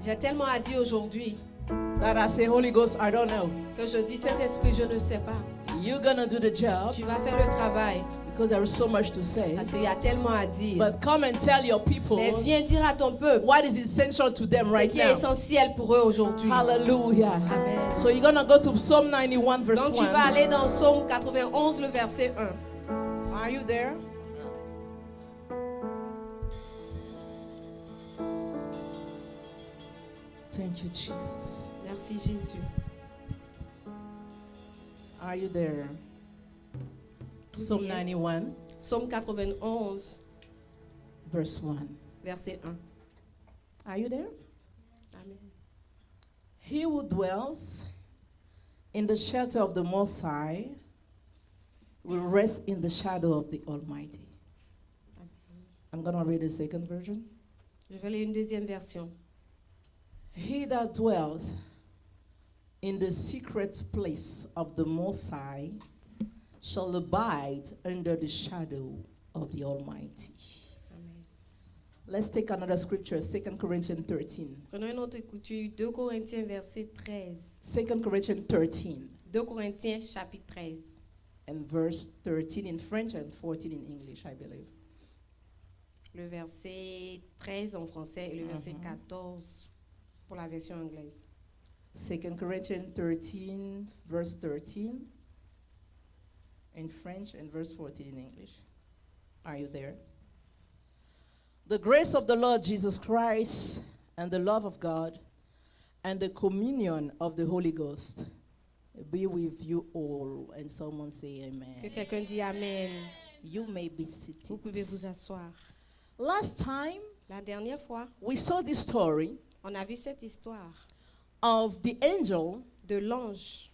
J'ai tellement à dire aujourd'hui that I say, Holy Ghost, I don't know. que je dis, Saint-Esprit, je ne sais pas. You're gonna do the job Tu vas faire le travail because there is so much to say. parce qu'il y a tellement à dire. But come and tell your people Mais viens dire à ton peuple what is essential to them ce right qui est now. essentiel pour eux aujourd'hui. Hallelujah. Amen. So you're gonna go to Psalm 91 verse Donc tu 1. vas aller dans Psaume 91, le verset 1. Are you there? Thank you, Jesus. Merci Jésus. Are you there? Psalm 91 Psaume 91, verse 1. verset 1. Are you there? Amen. He who dwells in the shelter of the Most High will rest in the shadow of the Almighty. I'm going to read the second version. Je vais lire une deuxième version. He that dwells in the secret place of the Most High shall abide under the shadow of the Almighty. Amen. Let's take another scripture, 2 Corinthians 13. Prenons une autre écriture, 2 Corinthiens, verset 13. 2 Corinthians 13 2 Corinthiens, chapitre 13. and verse 13 in French and 14 in English, I believe. Le verset 13 en français et le verset 14 pour la version anglaise. 2 Corinthians 13, verse 13 in French and verse 14 in English. Are you there? The grace of the Lord Jesus Christ and the love of God and the communion of the Holy Ghost be with you all. And someone say Que amen. quelqu'un dit Amen. You may be Vous seated. pouvez vous asseoir. Last time, La dernière fois, we saw this story on a vu cette histoire of the angel de l'ange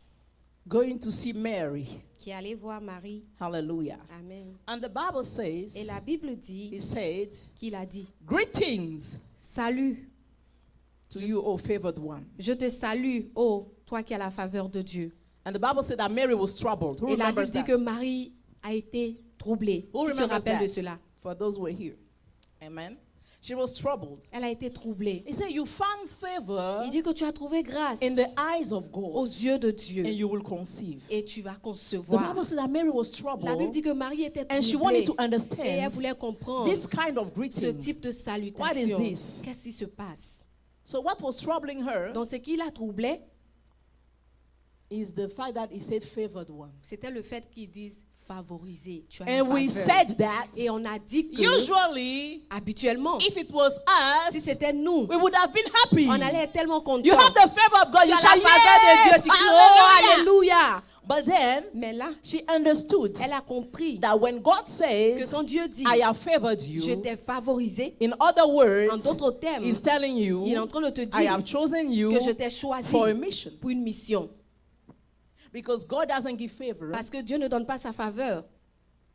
going to see Mary. qui allait voir Marie. Hallelujah. Amen. And the Bible says, Et la Bible dit he said, qu'il a dit, greetings salut, to you, O favored one. je te salue, ô toi qui as la faveur de Dieu. And the Bible said that Mary was troubled. Who Et la Bible remembers dit that? que Marie a été troublée. Who Qui se remembers rappelle that? de cela? For those who were here. Amen. She was troubled. Elle a été troublée. He said, you found favor Il dit que tu as trouvé grâce in the eyes of aux God yeux de Dieu and you will conceive. et tu vas The concevoir. Bible said that Mary was La Bible troubled dit que Marie était and she troublée wanted to et elle understand voulait comprendre this kind of ce greeting. type de What is salutation. this? Qu'est-ce qui se passe? So what was troubling her Donc ce qui la troublait, is the fact that he said favored one. c'était le fait qu'ils disent favorisé. Tu as la And we faveur. said that Et on a dit que usually habituellement, if it was si us, c'était nous, we would have been happy. on allait être tellement contents. You have the favor of God. Tu You as shall la faveur de Dieu, yes, tu cries oh alléluia. But then Mais là, she understood elle a compris that when God que says, quand Dieu dit I have favored je you, t'ai favorisé, in other en words, d'autres termes, He's telling il est you, en train de te I have dire chosen you que je t'ai choisi for a mission. pour une mission. Because God doesn't give favor. Parce que Dieu ne donne pas sa faveur.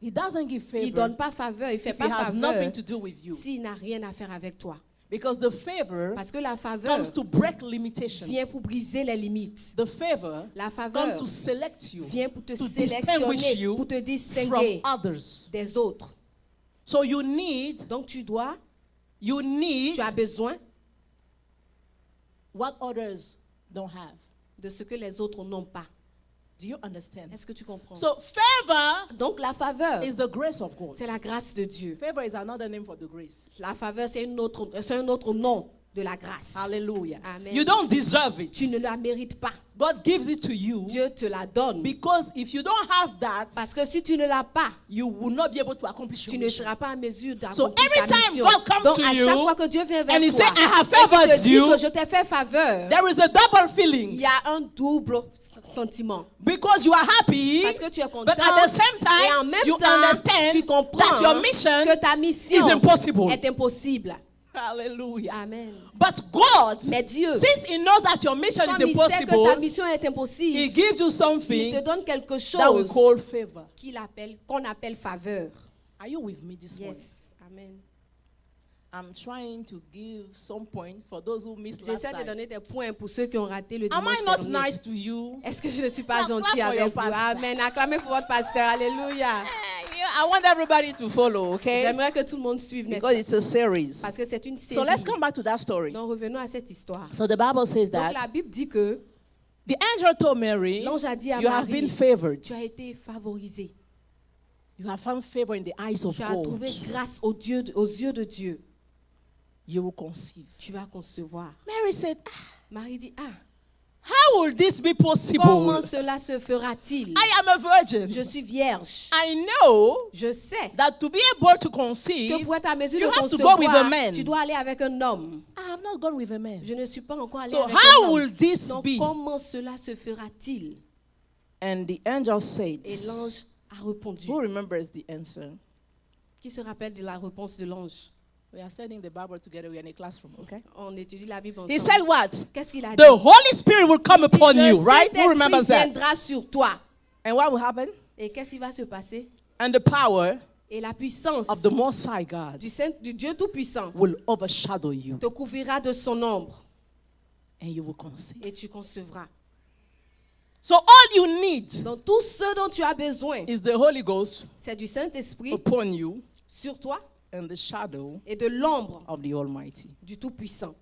He doesn't give Il ne favor donne pas faveur, il ne fait if pas He has faveur nothing to do with you. s'il n'a rien à faire avec toi. Because the favor Parce que la faveur comes to break limitations. vient pour briser les limites. The favor La comes faveur to select you vient pour te to distinguish sélectionner, you pour te from distinguer others. des autres. So you need Donc tu you as besoin what others don't have. de ce que les autres n'ont pas. Do you understand? Est-ce que tu comprends? So favor Donc la faveur, is the grace of God. c'est la grâce de Dieu. Favor is another name for the grace. La faveur, c'est un autre nom de la grâce. Hallelujah. Amen. You don't deserve it. Tu ne la mérites pas. God gives it to you Dieu te la donne. because if you don't have that, Parce que si tu ne l'as pas, you will not be able to accomplish tu your ne mission. seras pas en mesure So d'accomplir every ta time mission. God comes Donc to à you chaque fois que Dieu vient vers and He toi, say, I have et qu'il te favored dit you, que je t'ai fait faveur, there is a double il feeling y a un double sentiment. because you are happy, Parce que tu es content, but at the same et en time même you temps, understand tu comprends that your mission que ta mission is impossible. est impossible. Hallelujah. Amen. But God, Mais Dieu, since He knows that your mission comme is il sait que ta impossible, mission est He impossible, gives you il something te donne quelque that we chose call favor. qu'on appelle faveur. Are you with me this morning? Yes. Amen. I'm trying to give some point for those who missed last J'essaie de time. donner des points pour ceux qui ont raté le Am I dimanche not dernier. nice to you? Est-ce que je ne suis pas Now, gentil clap for your avec vous? pastor. Amen. Acclamez pour votre pasteur. Alléluia. I want everybody to follow, okay? J'aimerais que tout le monde suive, n'est-ce Because pas? it's a series. Parce que c'est une série. So let's come back to that story. Donc revenons à cette histoire. So the Bible says Donc la that Bible dit que the angel told Mary, l'ange a dit à you have been Marie, favored. tu as été favorisée. You have found favor in the eyes of Tu as God. trouvé grâce aux yeux de Dieu. You will conceive. Tu vas concevoir. Mary said, Marie dit, how will this be possible? comment cela se fera-t-il? I am a virgin. Je suis vierge. I know Je sais that to be able to que conceive, pour être à mesure you de have to go with a concevoir, man. tu dois aller avec un homme. I have not gone with a man. Je ne suis pas encore allée So avec un how homme. will this Donc be? comment cela se fera-t-il? And the angel said, Et l'ange a répondu. who remembers the answer? Qui se rappelle de la réponse de l'ange? We are studying the Bible together. We are in a classroom, okay? On étudie la Bible He ensemble. said what? Qu'est-ce qu'il a dit? The Holy Spirit will come upon Le you, right? Who Saint-Esprit remembers that? viendra sur toi. And what will happen? Et qu'est-ce qui va se passer? And the power Et la puissance of the Most High God du Dieu Tout-Puissant will overshadow you, te couvrira de son ombre and you will conceive. et tu concevras. So all you need Donc tout ce dont tu as besoin, is the Holy Ghost c'est du Saint-Esprit upon you sur toi and the shadow et de l'ombre of the Almighty. du Tout-Puissant.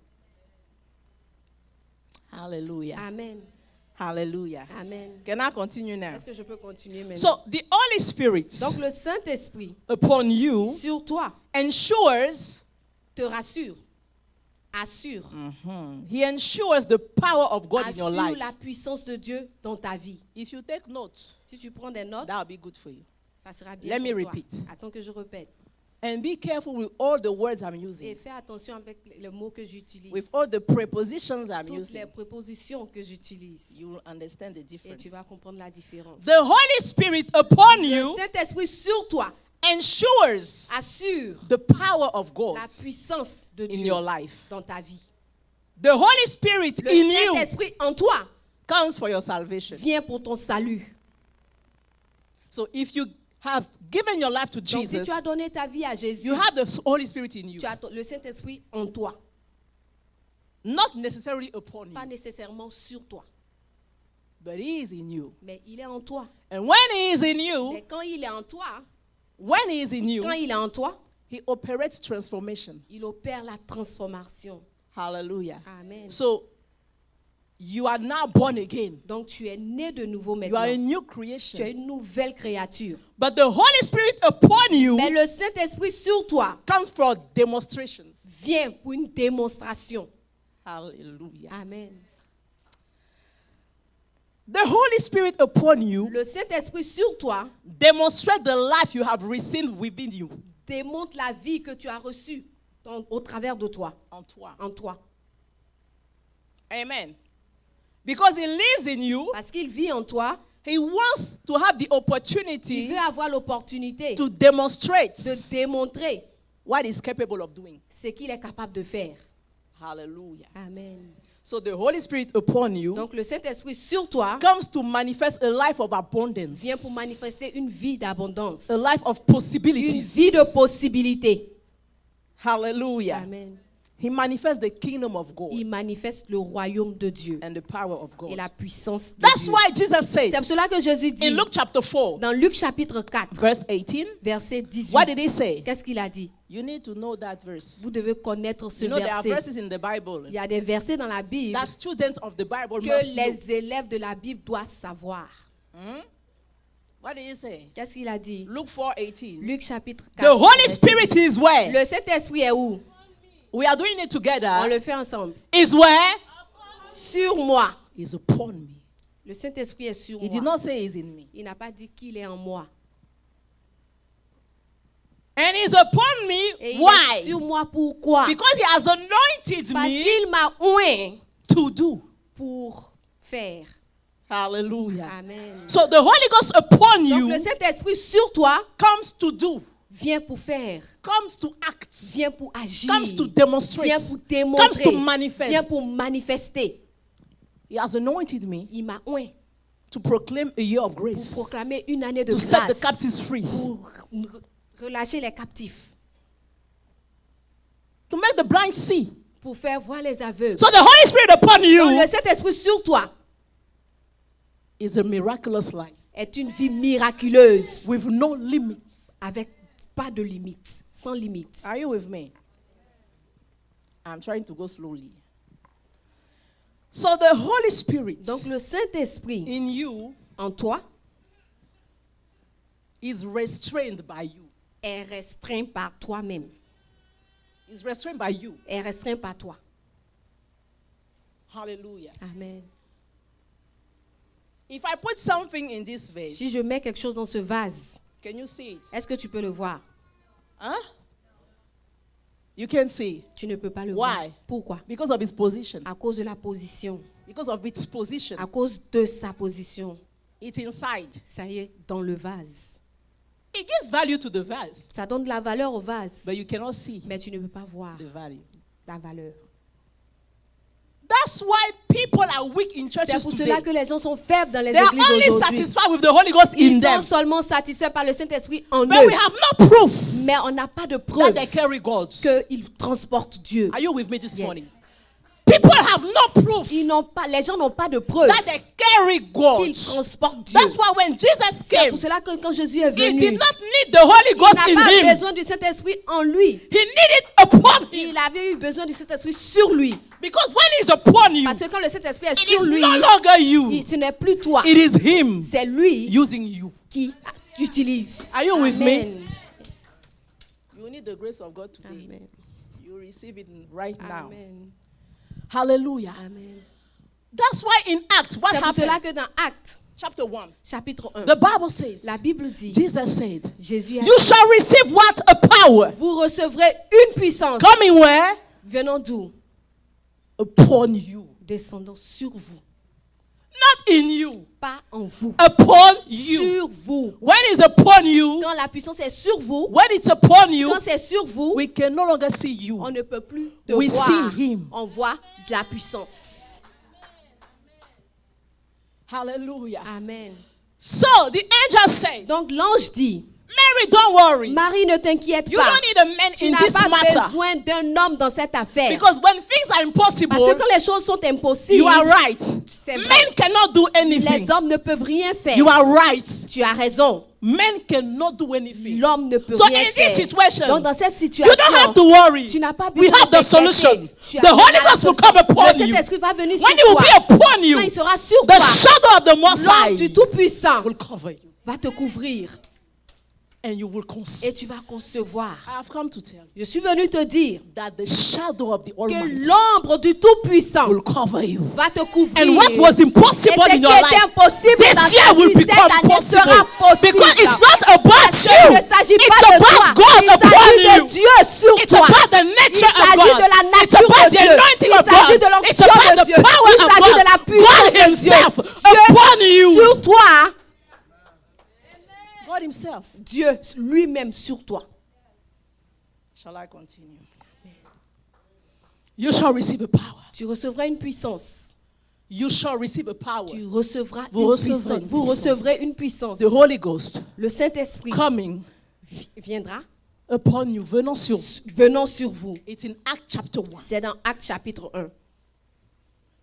Hallelujah. Amen. Hallelujah. Amen. Can I continue now? Est-ce que je peux continuer maintenant? So the Holy Spirit Donc le Saint-Esprit upon you sur toi ensures, te rassure, assure, He ensures the power of God in your assure life. la puissance de Dieu dans ta vie. If you take notes, Si tu prends des notes, that will be good for you. ça sera bien Let pour me toi. repeat. Attends que je répète. And be careful with all the words I'm Et using, fais attention avec le mot que j'utilise. with all the prepositions I'm Toutes les using. prépositions que j'utilise. You will understand the Et difference. tu vas comprendre la différence. The Holy Spirit upon Le you Saint-Esprit sur toi ensures assure the power of God la puissance de in Dieu your life. dans ta vie. The Holy Spirit Le in you Saint-Esprit en toi comes for your salvation. vient pour ton salut. So if you have given your life to Donc si Jesus, tu as donné ta vie à Jésus, you have the Holy Spirit in you, tu as le Saint-Esprit en toi. not necessarily upon Pas you, nécessairement sur toi, but He is in you. mais il est en toi. And when He is in you, Mais quand il est en toi, when He is in you, quand il est en toi, He operates transformation. il opère la transformation. Hallelujah. Amen. So you are now born again. Donc tu es né de nouveau You are a maintenant. new Tu es creation. une nouvelle créature. But the Holy Spirit upon you Mais le Saint-Esprit sur toi comes for demonstrations. vient pour une démonstration. Hallelujah. Amen. The Holy Spirit upon you Le Saint-Esprit sur toi demonstrates the life you have received within you. démontre la vie que tu as reçue au travers de toi, En toi. en toi. Amen. Because He lives in you, Parce qu'il vit en toi, He wants to have the il opportunity veut avoir l'opportunité to demonstrate de démontrer what He's capable of doing. ce qu'il est capable de faire. Hallelujah. Amen. So the Holy Spirit upon you Donc le Saint-Esprit sur toi comes to manifest a life of abundance, vient pour manifester une vie d'abondance, a life of une possibilities. vie de possibilités. Hallelujah. Amen. He manifests the kingdom of God Il manifeste le royaume de Dieu and the power of et God. la puissance de That's Dieu. why Jesus C'est said pour cela que Jésus dit in Luke chapter 4, dans Luc chapitre 4, verse 18, verset 18. what did He say? Qu'est-ce qu'il a dit? You need to know that verse. Vous devez connaître ce You know, there are verset. verses in the Bible Il y a des versets dans la Bible that students of the Bible que must know. les élèves de la Bible doivent savoir. What did He say? Qu'est-ce qu'il a dit? Luke 4:18. Luc chapitre 4. The Holy verset Spirit is where? Le Saint-Esprit est où? We are doing it On together. le fait ensemble. Is where? Sur moi. Is upon me. Le Saint-Esprit est sur He did moi. not say He's in me. Il n'a pas dit qu'il est en moi. And He's upon me. Et il est Why? sur moi pourquoi? Because He has anointed Parce me qu'il m'a oint to do. pour faire. Hallelujah. Amen. So the Holy Ghost upon Donc you le Saint-Esprit sur toi comes to do, vient pour faire, comes to act, vient pour agir, comes to demonstrate, vient pour comes démontrer, to manifest. vient pour manifester. He has anointed me Il m'a oint to proclaim a year of pour grace, proclamer une année de to set the grâce, captives free. pour relâcher les captifs. to make the blind see. pour faire voir les aveugles. So the Holy Spirit upon Donc you le Saint-Esprit sur toi is a miraculous life est une vie miraculeuse with no limits. avec pas de limites, sans limites. Are you with me? I'm trying to go slowly. So the Holy Spirit Donc le Saint-Esprit in you en toi is restrained by you. est restreint par toi-même, Is restrained by you. est restreint par toi. Hallelujah. Amen. If I put something in this vase, Si je mets quelque chose dans ce vase, can you see it? est-ce que tu peux le voir? Huh? You can't see. Tu ne peux pas le Why? voir. Pourquoi? Because of its position. À cause de la position. Because of its position. À cause de sa position. It's inside. Ça y est, dans le vase. It gives value to the vase, Ça donne de la valeur au vase. but you cannot see Mais tu ne peux pas voir the value. la valeur. That's why people are weak in C'est churches pour today. cela que les gens sont faibles dans les They are églises only aujourd'hui. satisfied with the Holy Ghost in Ils them. sont seulement satisfaits par le Saint-Esprit en But eux. we have no proof Mais on n'a pas de that preuve they carry gods. qu'ils transportent Dieu. Are you with me this Yes. morning? People have no proof Les gens n'ont pas de preuve that they carry qu'ils gods. transportent Dieu. That's why when Jesus C'est came, pour cela que quand Jésus est he venu, did not need the Holy Ghost il in n'a pas him. besoin du Saint-Esprit en lui. He needed upon him. Il avait eu besoin du Saint-Esprit sur lui. Because when he's upon you, Parce que quand le Saint-Esprit est it sur is lui, no longer you. ce n'est plus toi. It is him C'est lui using you. qui utilise. Are you with me? Amen. You need the grace of God today. Amen. You receive it right now. Amen. Hallelujah. Amen. That's why in Acts, what C'est pour cela happened? que dans Actes, Chapter 1, chapitre 1, the Bible says, la Bible dit, Jesus said, Jésus a you dit, shall receive what? A power. vous recevrez une puissance Coming where? venant d'où? Upon you. Descendant sur vous. Not in you. Pas en vous. Upon you. Sur vous. When it's upon you, Quand la puissance est sur vous, when it's upon you, quand c'est sur vous, we can no longer see you. on ne peut plus te We voir. see him. On voit de la puissance. Hallelujah. Amen. So the angel said, Donc l'ange dit, Mary, don't worry. Marie, ne t'inquiète You pas. don't need a man Tu in n'as this pas matter. besoin d'un homme dans cette affaire. Because when things are impossible, Parce que quand les choses sont impossibles, you are right. c'est vrai. Men cannot do anything. Les hommes ne peuvent rien faire. You are right. Tu as raison. Men cannot do anything. L'homme ne peut So rien in faire. this situation, Donc dans cette You situation, don't have to worry. tu n'as pas We besoin have de the solution. t'inquiéter. Tu The as Holy la Ghost will solution. come upon Le you. Saint-Esprit va venir When sur he will toi. be upon you, Quand il sera sur the toi, shadow of the Most l'homme High du Tout-Puissant will cover you. va te couvrir And you will et conceive. tu vas concevoir. I have come to tell you Je suis venu te dire that the shadow of the que Almighty l'ombre du Tout-Puissant will cover you. va te couvrir. And what was Et impossible ce in qui your était life, impossible dans this year ta will vie, cette become année possible. sera possible. Because it's not about Parce qu'il you. ne s'agit It's pas de about toi. God Il upon s'agit de you. Dieu sur It's toi. about the Il nature of s'agit God. de la It's nature about de the Dieu. anointing Il of s'agit God. de It's l'onction about de the Dieu. power Il of s'agit de la God. puissance God de Dieu. himself Dieu upon you. sur toi. God himself. Dieu lui-même sur toi. Shall I continue? You shall receive a power. Tu recevras une puissance. You shall receive a power. Tu recevras Vous une recevrez puissance. une Vous puissance. recevrez une puissance. The Holy Ghost Le Saint-Esprit coming viendra upon you, venant sur vous. venant sur vous. It's in Acts chapter 1. C'est dans Actes chapitre 1.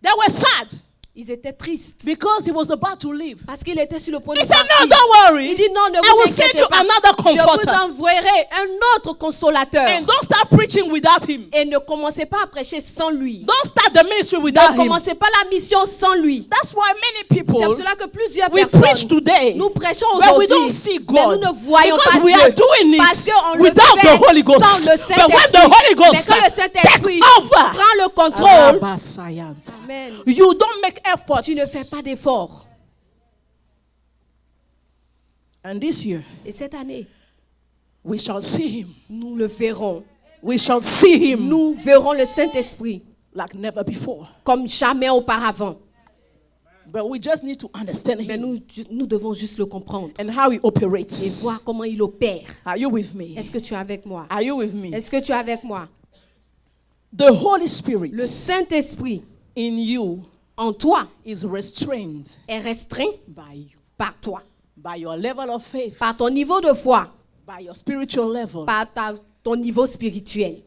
They were sad Ils étaient tristes because he was about to leave. parce qu'il était sur le point He de said, partir. no, don't worry. Il dit non, ne I vous will send inquiétez you pas. another Je vous comforter. enverrai un autre consolateur. And don't start preaching without him. Et ne commencez pas à prêcher sans lui. Don't start the ministry without Ne him. commencez pas la mission sans lui. That's why many C'est pour people, cela que plusieurs we personnes, preach today, nous prêchons but we aujourd'hui, don't see mais nous God. ne voyons Because pas we Dieu. are doing Parce it qu'on le without fait the Holy Ghost. sans le But when Saint-Esprit. the Holy Mais Ghost quand le take Saint-Esprit over, prend le contrôle, Rabasayanta, Amen, you don't make efforts. tu ne fais pas d'efforts. And this year, Et cette année, we shall see him. nous le verrons. We shall see him Nous verrons le Saint-Esprit like never before. comme jamais auparavant. But we just need to understand Mais him nous devons juste le comprendre and how he et operates. voir comment il opère. Are you with me? Est-ce que tu es avec moi? Are you with me? Est-ce que tu es avec moi? The Holy Spirit Le Saint-Esprit in you en toi is restrained est restreint by you, par toi, by your level of faith, par ton niveau de foi, by your spiritual level. par ton niveau spirituel.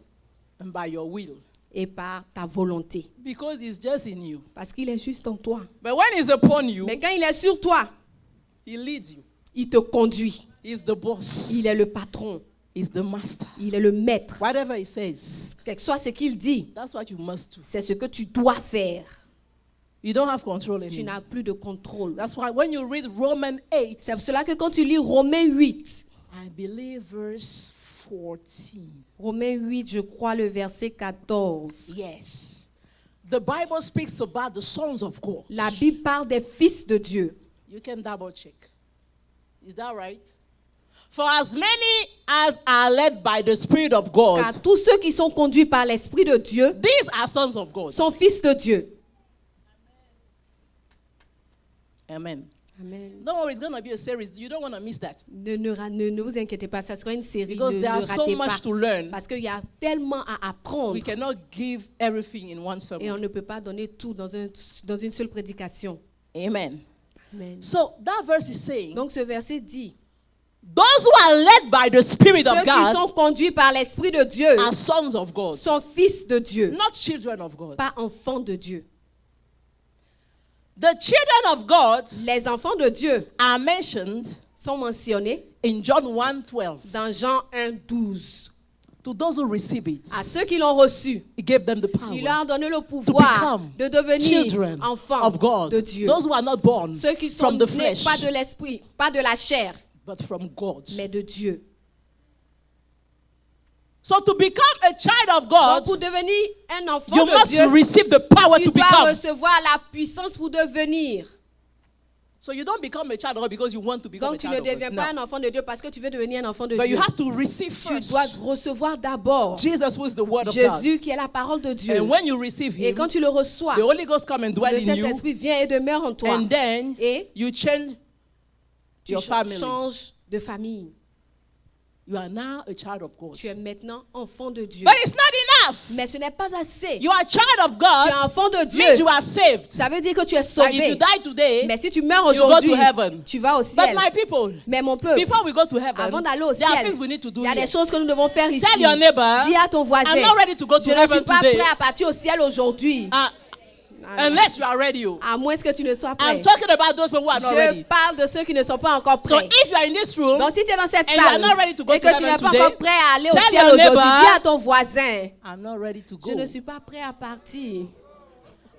and by your will. et par ta volonté. Because he's just in you. Parce qu'il est juste en toi. But when he's upon you, Mais quand il est sur toi, he leads you. il te conduit. He's the boss. Il est le patron. He's the master. Il est le maître. Whatever he says, Quel que soit ce qu'il dit, that's what you must do. c'est ce que tu dois faire. You don't have control Tu anymore. n'as plus de contrôle. That's why when you read Romans 8, C'est pour cela que quand tu lis Romains 8, I believe verse 14. Romains 8, je crois le verset 14. Yes. The Bible speaks about the sons of God. La Bible parle des fils de Dieu. You can double check. Is that right? For as many as are led by the Spirit of God, Car tous ceux qui sont conduits par l'Esprit de Dieu these are sons of God. sont fils de Dieu. Amen. Amen. Don't worry, it's going to be a series. You don't want to miss that. Ne vous inquiétez pas, ça sera une série. Because Ne there are le so ratez much pas. to learn. Parce qu'il y a tellement à apprendre. We cannot give everything in one Et sermon. on ne peut pas donner tout dans une seule prédication. Amen. Amen. So that verse is saying, Donc ce verset dit, those who are led by the Spirit ceux of qui God sont conduits par l'Esprit de Dieu are sons of God, sont fils de Dieu, not children of God. pas enfants de Dieu. The children of God Les enfants de Dieu are mentioned sont mentionnés in John 1:12. dans Jean 1, 12. To those who receive it, À ceux qui l'ont reçu, he gave them the power il leur a donné le to pouvoir become de devenir children enfants of God. de Dieu. Those who are not born Ceux qui sont from the nés flesh, pas de l'esprit, pas de la chair, but from God. mais de Dieu. So to become a child of Donc God, pour devenir un enfant you de must Dieu, receive the power tu to dois become. recevoir la puissance pour devenir. So you don't become a child of God because you want to become Donc a tu ne child of deviens God. pas No. un enfant de Dieu parce que tu veux devenir un enfant de But you Dieu. have to receive Tu first. dois recevoir d'abord Jesus was the word of God. Jésus qui est la parole de Dieu. And when you receive Et him, quand tu le reçois, the Holy Ghost come and dwell le in you. Saint-Esprit vient et demeure en toi. And then Et you change tu your family. changes de famille. You are now a child of God. Tu es maintenant enfant de Dieu. But it's not enough. Mais ce n'est pas assez. You are a child of Tu es God. enfant de Means you Dieu. are saved. Ça veut dire que tu es Like if you sauvé. die today, Mais si tu meurs you go aujourd'hui, to heaven. tu vas au But ciel. my people, Mais mon peuple, before we go to heaven, avant d'aller au there are ciel, things we need to do il y a here. des choses que nous devons faire ici. Tell your neighbor, Dis à ton voisin, I'm not ready to go to je ne suis heaven pas today. prêt à partir au ciel aujourd'hui. Unless you are ready. À moins que tu ne sois prêt. I'm talking about those people who are not Je ready. parle de ceux qui ne sont pas encore So prêts. if you are in this room, Donc si tu es dans cette and you are salle not ready to go et to que tu heaven n'es pas today, encore prêt à aller au tell ciel your aujourd'hui, neighbor, dis à ton voisin, I'm not ready to go. je ne suis pas prêt à partir.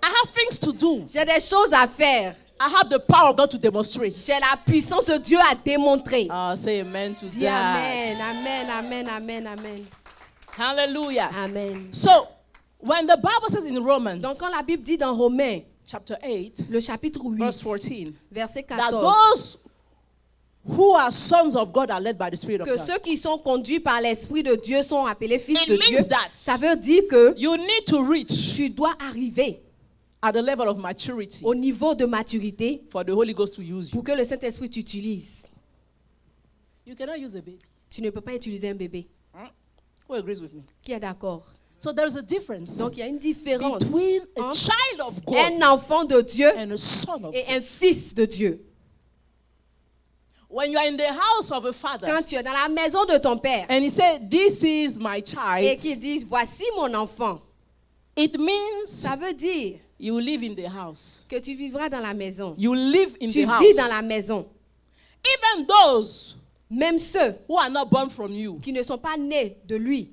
I have things to do. J'ai des choses à faire. I have the power of God to demonstrate. J'ai la puissance de Dieu à démontrer. Say amen to Dis that. amen, amen, amen, amen, amen. Hallelujah. Amen. So, when the Bible says in Romans Donc quand la Bible dit dans Romains, chapter 8, le chapitre 8, verse 14, verset that 14, those who are sons of God are led by the Spirit of que God. ceux qui sont conduits par l'Esprit de Dieu sont appelés fils It de means Dieu. that Ça veut dire que you need to reach tu dois arriver at the level of maturity au niveau de maturité for the Holy Ghost to use you. pour que le Saint-Esprit t'utilise. You cannot use a baby. Tu ne peux pas utiliser un bébé. Who agrees with me? Qui est d'accord? So there is a difference Donc il y a une différence between a entre child of God un enfant de Dieu and a son of et God. un fils de Dieu. When you are in the house of a father Quand tu es dans la maison de ton père and he said, "This is my et child," qu'il dit, voici mon enfant, it means ça veut dire you live in the house. que tu vivras dans la maison. You live in Tu the vis dans house. la maison. Even those Même ceux who are not born from you, qui ne sont pas nés de lui,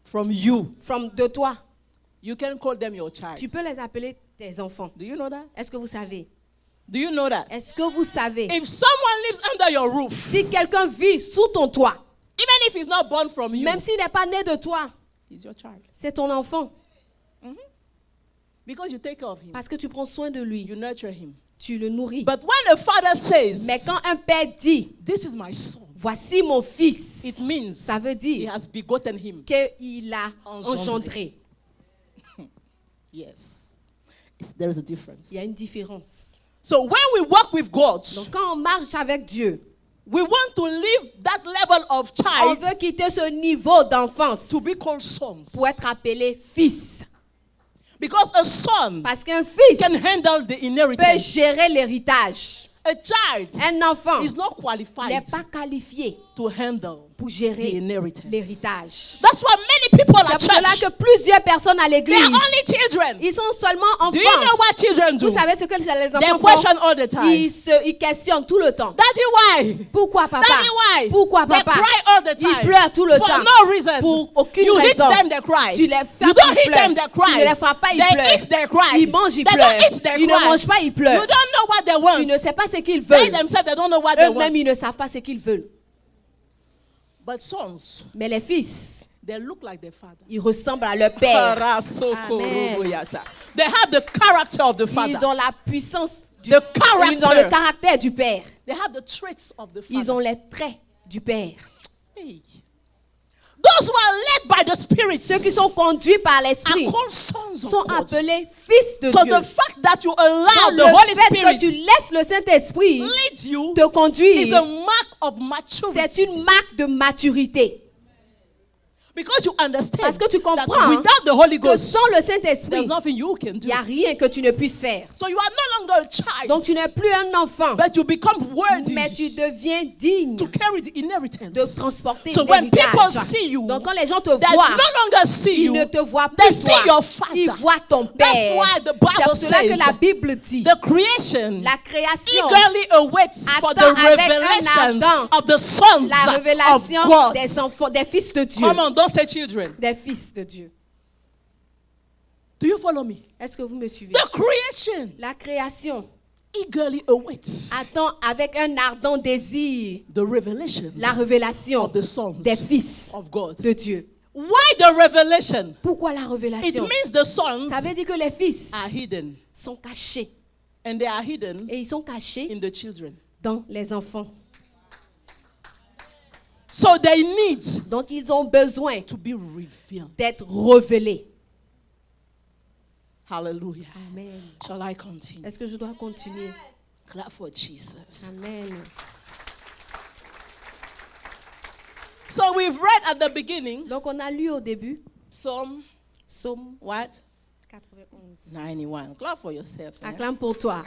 from you, de toi, you can call them your child. tu peux les appeler tes enfants. Do you know that? Est-ce que vous savez? Do you know that? Est-ce que vous savez? If someone lives under your roof, Si quelqu'un vit sous ton toit, even if he's not born from you, même s'il n'est pas né de toi, he's your child. c'est ton enfant. Because you take care of him, Parce que tu prends soin de lui, you nurture him. tu le nourris. But when a father says, Mais quand un père dit, "This is my son," voici mon fils, it means ça veut he dire has begotten him. qu'il a engendré. Yes. There is a difference. Il y a une différence. So when we walk with God, Donc quand on marche avec Dieu, we want to leave that level of on child veut quitter ce niveau d'enfance to be called sons. pour être appelé fils. Because a son Parce qu'un fils can handle the peut inheritance. gérer l'héritage. A child Un enfant is not n'est qualified pas qualifié to handle pour the gérer inheritance. l'héritage. That's why many people C'est at pour cela church, que plusieurs personnes à they l'église, are only children. ils sont seulement Do you know enfants. what children do? Vous savez ce que les They enfants question font? all the time. Ils questionnent tout le temps. Daddy, why? Pourquoi papa? Daddy, why? Pourquoi They papa? cry all the time. Ils pleurent tout le For temps. no reason. Pour aucune You hit raison. them, they cry. Tu les You frappes, don't ils hit them, pleurent. they Tu ne cry. les frappes pas, ils They pleurent. eat, they cry. Ils mangent, ils They pleurent. don't eat, they Ils ne cry. mangent pas, ils You pleurent. don't know what they Tu want. ne sais pas ce qu'ils They veulent. themselves, they don't know what they want. Eux-mêmes, ils ne savent pas ce qu'ils veulent. But sons, Mais les fils, they look like their father. ils ressemblent à leur père. They have the character of the Ils father. ont la puissance du The Ils ont le character. caractère du père. They have the traits of the Ils father. ont les traits du père. Hey. Those who are led by the Spirit Ceux qui sont conduits par are l'esprit called sons of sont God. appelés fils de So Dieu. the fact that you allow Donc, the Holy le fait que tu Spirit laisses le Saint-Esprit lead you te is conduire, a mark of c'est maturity. une marque de maturité. Because you understand Parce que tu that comprends without the Holy que Ghost, sans le there's Saint-Esprit, nothing you can il do. n'y a rien que tu ne puisses faire. So you are no longer a child, Donc tu n'es plus un enfant, but you become worthy mais tu deviens digne to carry the inheritance. de transporter So when people l'héritage. see you, Donc quand les gens te they voient, no longer see ils you, ne te voient they plus see toi, your father. ils voient ton That's père. why the C'est Bible pour cela que says la Bible dit, the creation la création, eagerly awaits for the attend avec un revelation ardent of the sons la of révélation God. des enfants, des fils de Dieu. Come on, don't say children. Des fils de Dieu. Do you follow me? Est-ce que vous me suivez? The creation La création eagerly awaits attend avec un ardent désir the revelation la révélation of the sons des fils of God. de Dieu. Why the revelation? Pourquoi la It révélation? means the sons Ça veut dire que les fils are hidden, sont cachés. and they are hidden Et ils sont cachés in the children. dans les enfants. So they need Donc ils ont besoin to be revealed. d'être révélés. Hallelujah. Amen. Shall I continue? Est-ce que je dois continuer? Clap for Jesus. Amen. So we've read at the beginning Donc on a lu au début Psalm Psaume what? 91. 91. Clap for yourself. eh? Acclame pour toi.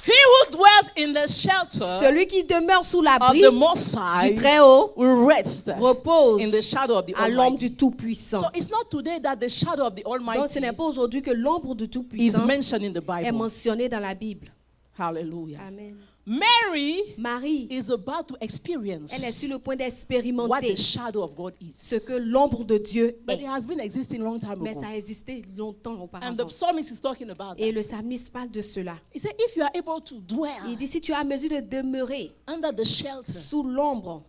He who dwells in the shelter Celui qui demeure sous of l'abri the Most du High Très-Haut will rest repose in the shadow of the à l'ombre Almighty. du Tout-Puissant. So it's not today that the shadow of the Donc ce Almighty n'est pas aujourd'hui que l'ombre du is Tout-Puissant mentioned in the est Bible. mentionnée dans la Bible. Hallelujah. Amen. Mary Marie, is about to experience elle est sur le point what d'expérimenter the shadow of God ce is. que l'ombre de Dieu But est. it has been existing long time Mais ago. ça a existé longtemps And the auparavant. psalmist is talking about Et le that. psalmiste parle de cela. He said, if you are able to Il dwell dit, si tu as à mesure de demeurer under the shelter sous l'ombre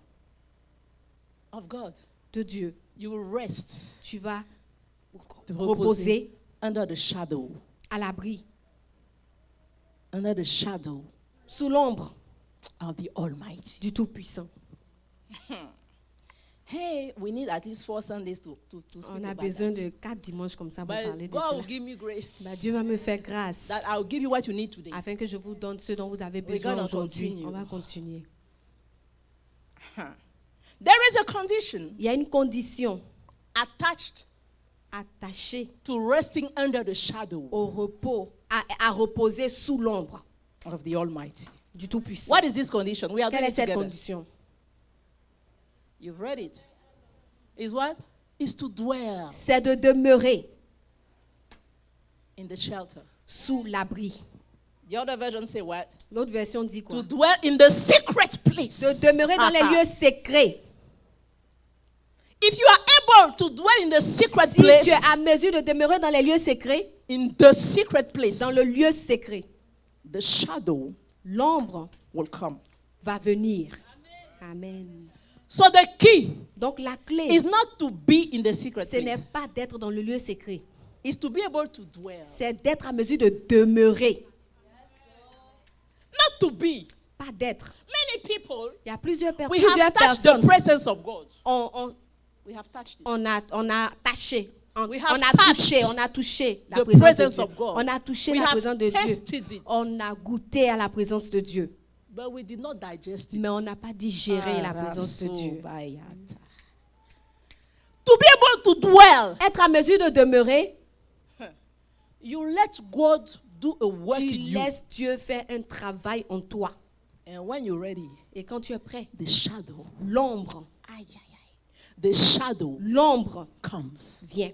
of God, de Dieu, you will rest tu vas Te reposer under the shadow, à l'abri, under the shadow sous l'ombre of the Almighty. du Tout-Puissant. Hey, we need at least 4 Sundays to speak On a about besoin that. de 4 dimanches comme ça pour But parler de God will cela. give me grace Bah, Dieu va me faire grâce that I'll give you what you need today. afin que je vous donne ce dont vous avez We're besoin gonna aujourd'hui. continue. On va continuer. There is a condition Il y a une condition attached attachée to resting under the shadow au repos, à reposer sous l'ombre of the Almighty. du Tout-Puissant. What is this condition? We are Quelle doing est it cette together. condition? You've read it. Is what? Is to dwell C'est de demeurer in the shelter. sous l'abri. The other version say what? L'autre version dit quoi? To dwell in the secret place. De demeurer dans les lieux secrets. If you are able to dwell in the secret Si place, tu es à mesure de demeurer dans les lieux secrets, in the secret place, dans le lieu secret, the shadow l'ombre will come. va venir. Amen. So the key Donc la clé, is not to be in the secret ce n'est place. pas d'être dans le lieu secret. It's to be able to dwell. C'est d'être à mesure de demeurer. Not to be. Pas d'être. Many people, Il y a plusieurs we have touched the personnes. presence of God. We have touched it. On a touché. On We have a touché, touched on a touché la the présence de presence Dieu. of God. On a touché We la have présence de Dieu. tasted it. On a goûté à la présence de Dieu. But we did not digest it. Mais on n'a pas digéré la présence de Dieu. To be able to dwell, Être à mesure de demeurer, you let God do a work tu in you. laisses Dieu faire un travail en toi. And when you're ready, Et quand tu es prêt, the shadow l'ombre Aye, aye, aye. The shadow l'ombre comes. vient.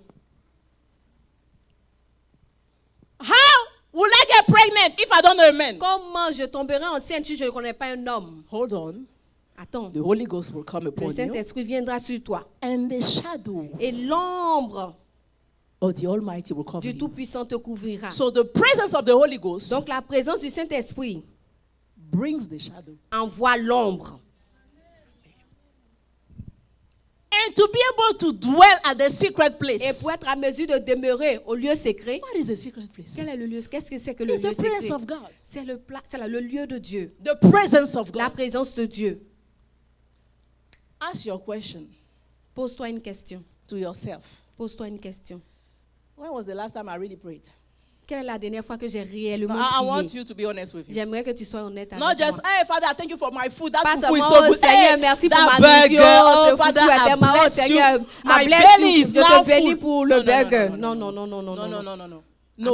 How will I get pregnant if I don't know a man? Comment je tomberai enceinte si je ne connais pas un homme? Hold on. Attends, The Holy Ghost will come le upon you. Saint-Esprit viendra sur toi. And the shadow Et l'ombre of the Almighty will cover du you. Tout-Puissant te couvrira. So the presence of the Holy Ghost Donc la présence du Saint-Esprit brings the shadow. envoie l'ombre. And to be able to dwell at the secret Et place. pour être à mesure de demeurer au lieu secret, What is the secret place? quel est le lieu? Qu'est-ce que c'est que le It's lieu the presence secret? of God. C'est le lieu de Dieu. The presence of La God. présence de Dieu. Ask your question Pose-toi une question. to yourself. Pose-toi une question. When was the last time I really prayed? Quelle est la dernière fois que j'ai réellement I want prié? you to be honest with you. J'aimerais que tu sois honnête avec Not just, moi. hey, Father, thank you for my food. That Pas food is seulement, so oh good. Seigneur, Hey, merci pour that ma nourriture. burger. Ce Oh, Father, foutu à I tes mains. Oh bless you. Seigneur, My bless belly you. is Je now te bénis full. pour le No, no, no, burger. no, Non, no, non, non, non, non, No, no, non. no, no, no.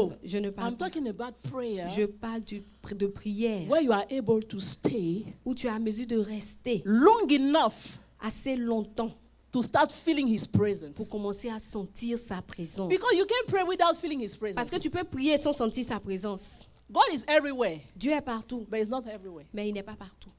No. Je ne parle I'm pas. talking about prayer Je parle de prière where you are able to stay où tu as à mesure de rester long enough assez longtemps to start feeling His presence. pour commencer à sentir sa présence. Because you can't pray without feeling His presence. Parce que tu peux prier sans sentir sa présence. God is everywhere, Dieu est partout, but He's not everywhere. mais il n'est pas partout.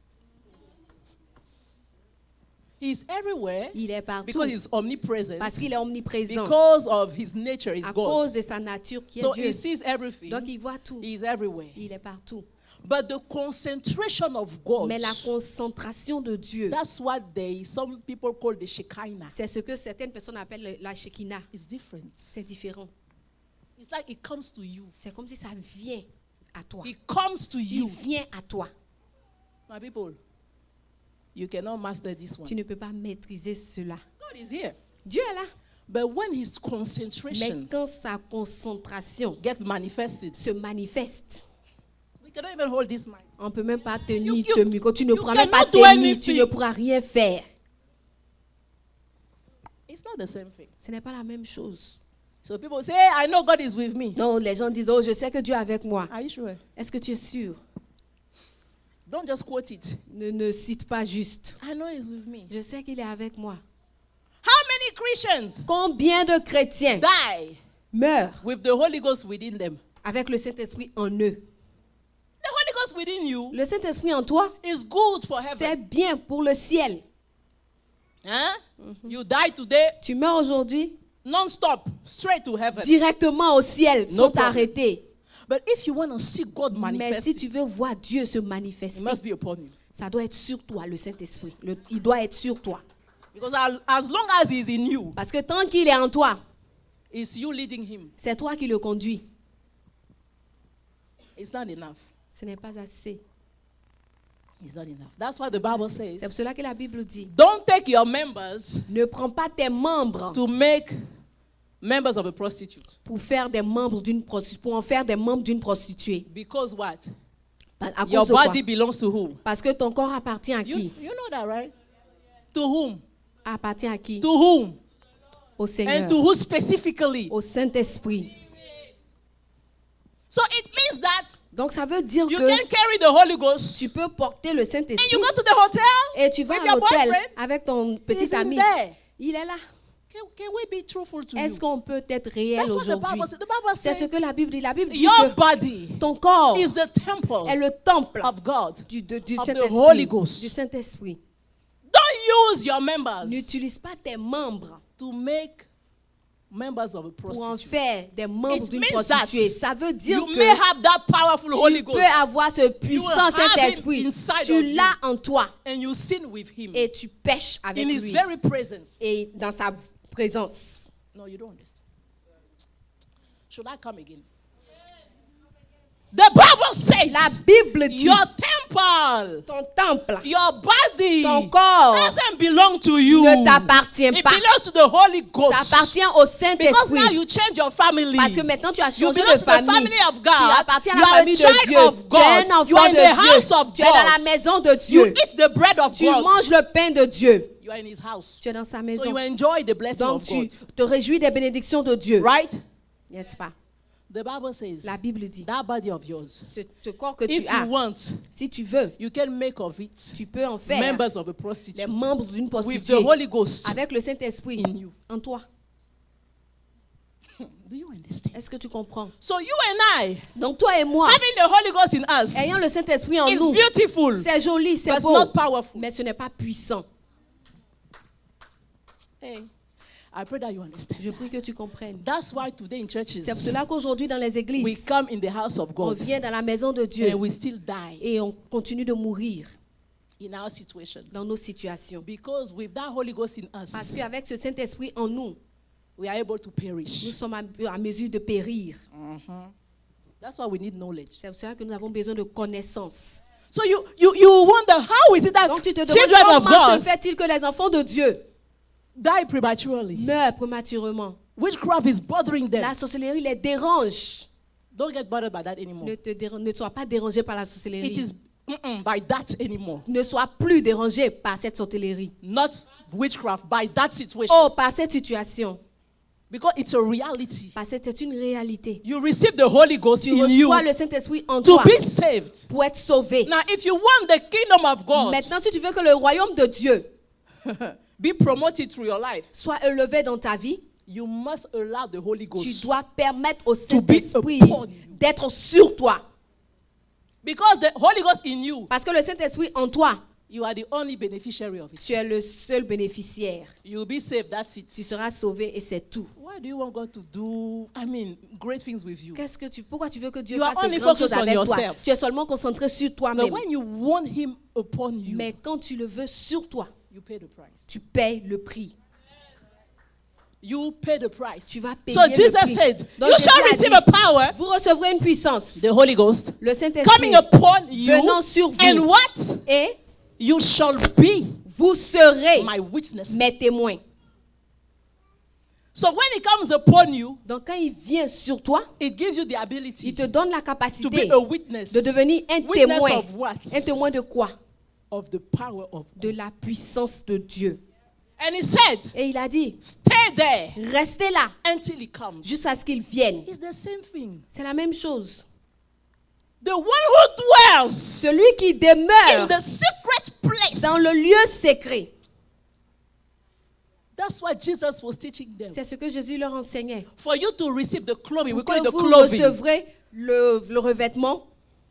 He's everywhere Il est partout because He's omnipresent, parce qu'il est omniprésent. because of His nature is À God. cause de sa nature qui est So Dieu. He sees everything. Donc il voit tout. He's everywhere. Il est partout. But the concentration of God, Mais la concentration de Dieu, that's what some people call the Shekinah. c'est ce que certaines personnes appellent la Shekinah. It's different. C'est différent. It's like it comes to you. C'est comme si ça vient à toi. It comes to Il you. vient à toi. My people, you cannot master this one. Tu ne peux pas maîtriser cela. God is here. Dieu est là. But when His Mais concentration quand sa concentration get manifested, se manifeste, we cannot even hold this mic. on ne peut même pas tenir You- ce micro. Tu ne you pourras même pas cannot do tenir. Tu anything. ne pourras rien faire. It's not the same thing. Ce n'est pas la même chose. So people say, hey, I know God is with me. Non, les gens disent, oh, je sais que Dieu est avec moi. Are you sure? Est-ce que tu es sûr? Don't just quote it. Ne cite pas juste. I know He's with me. Je sais qu'il est avec moi. How many Christians Combien de chrétiens die meurent with the Holy Ghost within them? avec le Saint-Esprit en eux? The Holy Ghost within you Le Saint-Esprit en toi, is good for c'est heaven. bien pour le ciel. Huh? You die today, Tu meurs aujourd'hui, non-stop, straight to heaven. directement au ciel, No sans problem. t'arrêter. But if you want to see God Mais manifest, si tu veux voir Dieu se it manifester, must be upon you. ça doit être sur toi, le Saint-Esprit. Il doit être sur toi. Because as long as He's in you, Parce que tant qu'il est en toi, it's you leading Him. c'est toi qui le conduis. It's not enough. Ce n'est pas assez. It's not enough. That's why the Bible C'est says, pour cela que la Bible dit, don't take your members ne prends pas tes membres to make members of a prostitute. pour faire des membres pour en faire des membres d'une prostituée. Because what? À Your cause de quoi? body belongs to who? Parce que ton corps appartient à qui? You know that, right? To whom? Appartient à qui? To whom? Au Seigneur. And to who specifically? Au Saint-Esprit. So it means that Donc ça veut dire you que can carry the Holy Ghost tu peux porter le and Saint-Esprit you go to the hotel et tu vas with à your l'hôtel boyfriend. avec ton petit He's in ami. there. Il est là. Can we be truthful to Est-ce you? qu'on peut être réel That's what the aujourd'hui? Bible says. The Bible C'est ce says que la Bible dit. La Bible dit your que body ton corps is the temple est le temple of God. du of the Saint-Esprit. Holy Ghost. Du Saint-Esprit. Don't use your members N'utilise pas tes membres to make members of a pour en prostitute. faire des membres It d'une means that prostituée. Ça veut dire you que may have that powerful Holy tu Ghost peux avoir ce puissant have it Saint-Esprit. inside of Tu you. l'as en toi and you sin with Him et tu pêches avec in His lui. very presence. Et dans sa présence. No, you don't understand. Should I come again? The Bible says La Bible dit your temple, ton temple, your body ton corps doesn't belong to you. ne t'appartient It pas. belongs to the Holy Ça Ghost. appartient au Because now Saint-Esprit. you change your family. Parce que maintenant tu as You changé belong de to the family famille. of God. Tu appartiens à You la are a famille de child Dieu. of Tu es un God. You enfant are in de the house of Dieu. Tu es dans la God. maison de You Dieu. eat the bread of Tu God. manges le pain de Dieu. You are in His house. Tu es dans sa So you maison. enjoy the blessing Donc of tu God. te réjouis des bénédictions de Dieu. Right? N'est-ce pas? The Bible says, La Bible dit, that body of yours, ce corps que tu if as, you want, si tu veux, you can make of it tu peux en faire members of a les prostitute membres d'une with prostituée the Holy Ghost avec le Saint-Esprit in you. en toi. Do you understand? Est-ce que tu comprends? So you and I, Donc toi et moi, having the Holy Ghost in us, ayant le Saint-Esprit en is nous, beautiful, c'est joli, c'est but beau, not powerful. mais ce n'est pas puissant. Hey, I pray that you understand. Je prie que tu comprennes. That's why today in C'est pour churches, cela qu'aujourd'hui dans les we églises, come in the house of on God vient dans la maison de Dieu and we still die et on continue de mourir in our situations. dans nos situations. Because with that Holy Ghost in Parce us, qu'avec ce Saint-Esprit en nous, we are able to nous perish. sommes à mesure de périr. That's why we need knowledge. C'est pour cela que nous avons besoin de connaissances. So you wonder, how is it that Donc tu te demandes children of comment se God fait-il que les enfants de Dieu die prematurely? meurent prématurément. Witchcraft is bothering them. La sorcellerie les dérange. Don't get bothered by that anymore. Ne sois pas dérangé par la sorcellerie. It is by that anymore. Ne sois plus dérangé par cette sorcellerie. Not witchcraft, by that situation. Oh, par cette situation. Because it's a reality. Parce que c'est une réalité. You receive the Holy Ghost Tu in you reçois le Saint-Esprit en to toi be saved. pour être sauvé. Now, if you want the kingdom of God Maintenant, si tu veux que le royaume de Dieu be promoted through your life, soit élevé dans ta vie, you must allow the Holy tu Ghost. dois permettre au To be Saint-Esprit upon you. d'être sur toi. Because the Holy Ghost in you, Parce que le Saint-Esprit en toi, you are the only beneficiary of tu it. es le seul bénéficiaire. You'll be saved, that's it. Tu seras sauvé et c'est tout. Why do you want God to do, great things with you? Pourquoi tu veux que Dieu You are fasse only de grandes focused choses on avec toi? yourself. Tu es seulement concentré sur But toi-même. when you want Him upon you, Mais quand tu le veux sur toi, you pay the price. tu payes le prix. You pay the price. Tu vas payer So le Jesus prix. said, Donc you Jésus shall a receive dit, a power, vous recevrez une puissance, the Holy Ghost, le Saint-Esprit, coming upon you, venant sur vous. and what? Et You shall be vous serez my witnesses. mes témoins. So when it comes upon you, Donc quand il vient sur toi, it gives you the il ability te donne la to capacité be a witness. de devenir un Witness témoin. of what? Un témoin de quoi? Of the power of De God. la puissance de Dieu. And he said, Et il a dit, stay there restez là until he comes. jusqu'à ce qu'il vienne. It's the same thing. C'est la même chose. The one who dwells Celui qui in demeure the secret place. dans le lieu secret. That's what Jesus was teaching them. C'est ce que Jésus leur enseignait. For you to receive the clothing, we Pour call it que the vous clothing. recevrez le revêtement,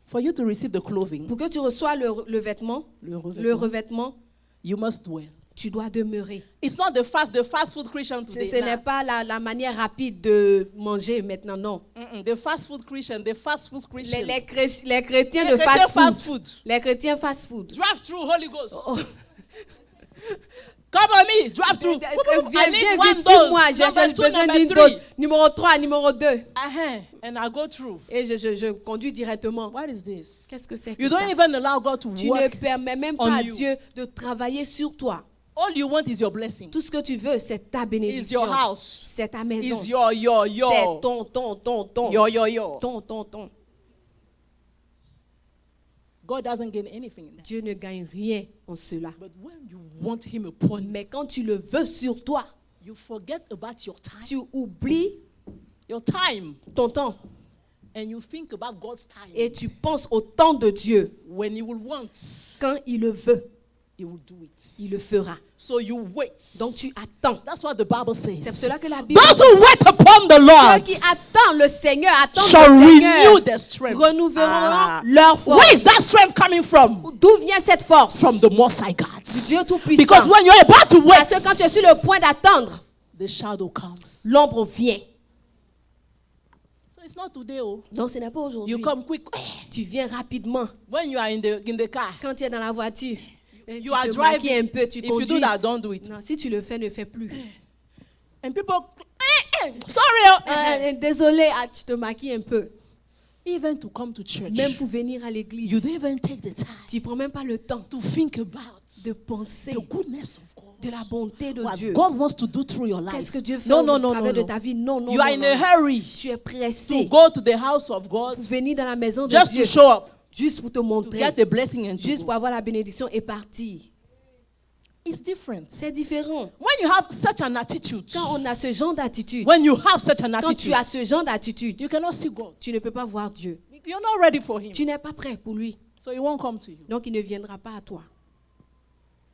For you to receive the clothing, pour que tu reçois le vêtement, le le revêtement, you must dwell. tu dois demeurer. It's not the fast food Christian today. Ce n'est pas la manière rapide de manger maintenant, non. The fast food Christian, the fast food Christian. Les chrétiens Les de chrétiens fast fast food. food. Les chrétiens fast food. Drive through Holy Ghost. Oh. Come on me, drive through. Viens I need vite, one suis-moi. dose. Number J'ai two, besoin number d'une three. dose. Numéro 3, numéro 2. And I go through. Et je conduis directement. What is this? Qu'est-ce que c'est que You don't ça? even allow God to Tu ne work. permets même on pas à you. Dieu de travailler sur toi. All you want is your blessing. Tout ce que tu veux, c'est ta Is bénédiction. your house. C'est ta maison. Is your C'est ton. Ton. God doesn't gain anything in that. Dieu ne gagne rien en cela. But when you want him upon you, Mais quand tu le veux sur toi, you forget about your time. tu oublies Your time. ton temps And you think about God's time. et tu penses au temps de Dieu. When he will want, Quand il le veut, he will do it. il le fera. So you wait. Donc tu attends. That's what the Bible C'est pour says. cela que la Bible Those who wait upon the ceux Lord qui attendent le Seigneur, attendent shall le renew Seigneur, their strength. renouvelleront leur Where is force. that strength coming from? D'où vient cette force? From the Most High God. Dieu Tout-Puissant. Because when you're about to wait, Parce que quand tu es sur le point d'attendre, the shadow comes. l'ombre vient. So it's not today. Oh. Non, ce n'est pas aujourd'hui. You come quick. Tu viens rapidement. When you are in the car, Quand tu es dans la voiture, tu you are te maquilles driving. un peu, tu If you conduis. do that, don't do it. Non, si tu le fais, ne fais plus. And people, sorry. Désolé, tu te maquilles un peu. Even to come to church, Même pour venir à l'église, you don't even take the time tu ne prends même pas le temps to think about de penser the goodness of God. de la bonté de What Dieu. God wants to do through your Qu'est-ce life. que Dieu fait No, au no, no, travers no, de ta vie? Non, non, You non, are in non. a hurry Tu es to pressé go to the house of God pour venir dans la maison de just Dieu, to show up, juste pour te to montrer, get the blessing and to juste go. pour avoir la bénédiction et partir. It's different. C'est différent. When you have such an attitude, Quand on a ce genre d'attitude, when you have such an quand tu attitude, as ce genre d'attitude, you cannot see God. tu ne peux pas voir Dieu. You're not ready for Him. Tu n'es pas prêt pour lui. So He won't come to you. Donc, il ne viendra pas à toi.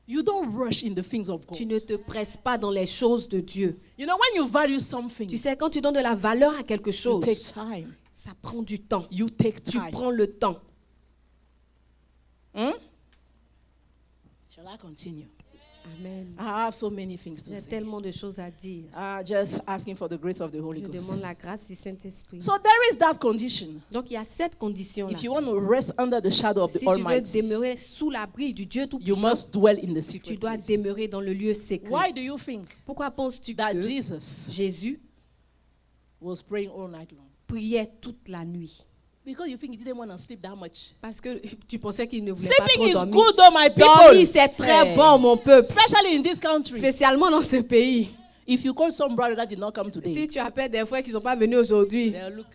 You don't rush in the things of God. Tu ne te presses pas dans les choses de Dieu. You know, when you value something, Tu sais, quand tu donnes de la valeur à quelque you chose, take time. ça prend du temps. You take Tu time. prends le temps. Shall I continue? Amen. I have so many things to J'ai say. tellement de choses à dire. Just asking for the grace of the Holy Je Ghost. demande la grâce du Saint-Esprit. So there is that condition. Donc, il y a cette condition-là. If you want to rest under the shadow of the Si tu veux Almighty, demeurer sous l'abri du Dieu you Tout-Puissant, must dwell in the tu secret dois place. demeurer dans le lieu secret. Why do you think Pourquoi penses-tu that que Jesus Jésus was praying all night long? priait toute la nuit? Because you think he didn't want to sleep that much. Parce que tu pensais qu'il ne voulait pas Sleeping trop is dormir. good, though, my people. Dormir, c'est très Hey. bon, mon peuple. Especially in this country. Spécialement dans ce pays. If you call some brother that did not come Si today, tu appelles des frères qui ne sont pas venus aujourd'hui, they'll look.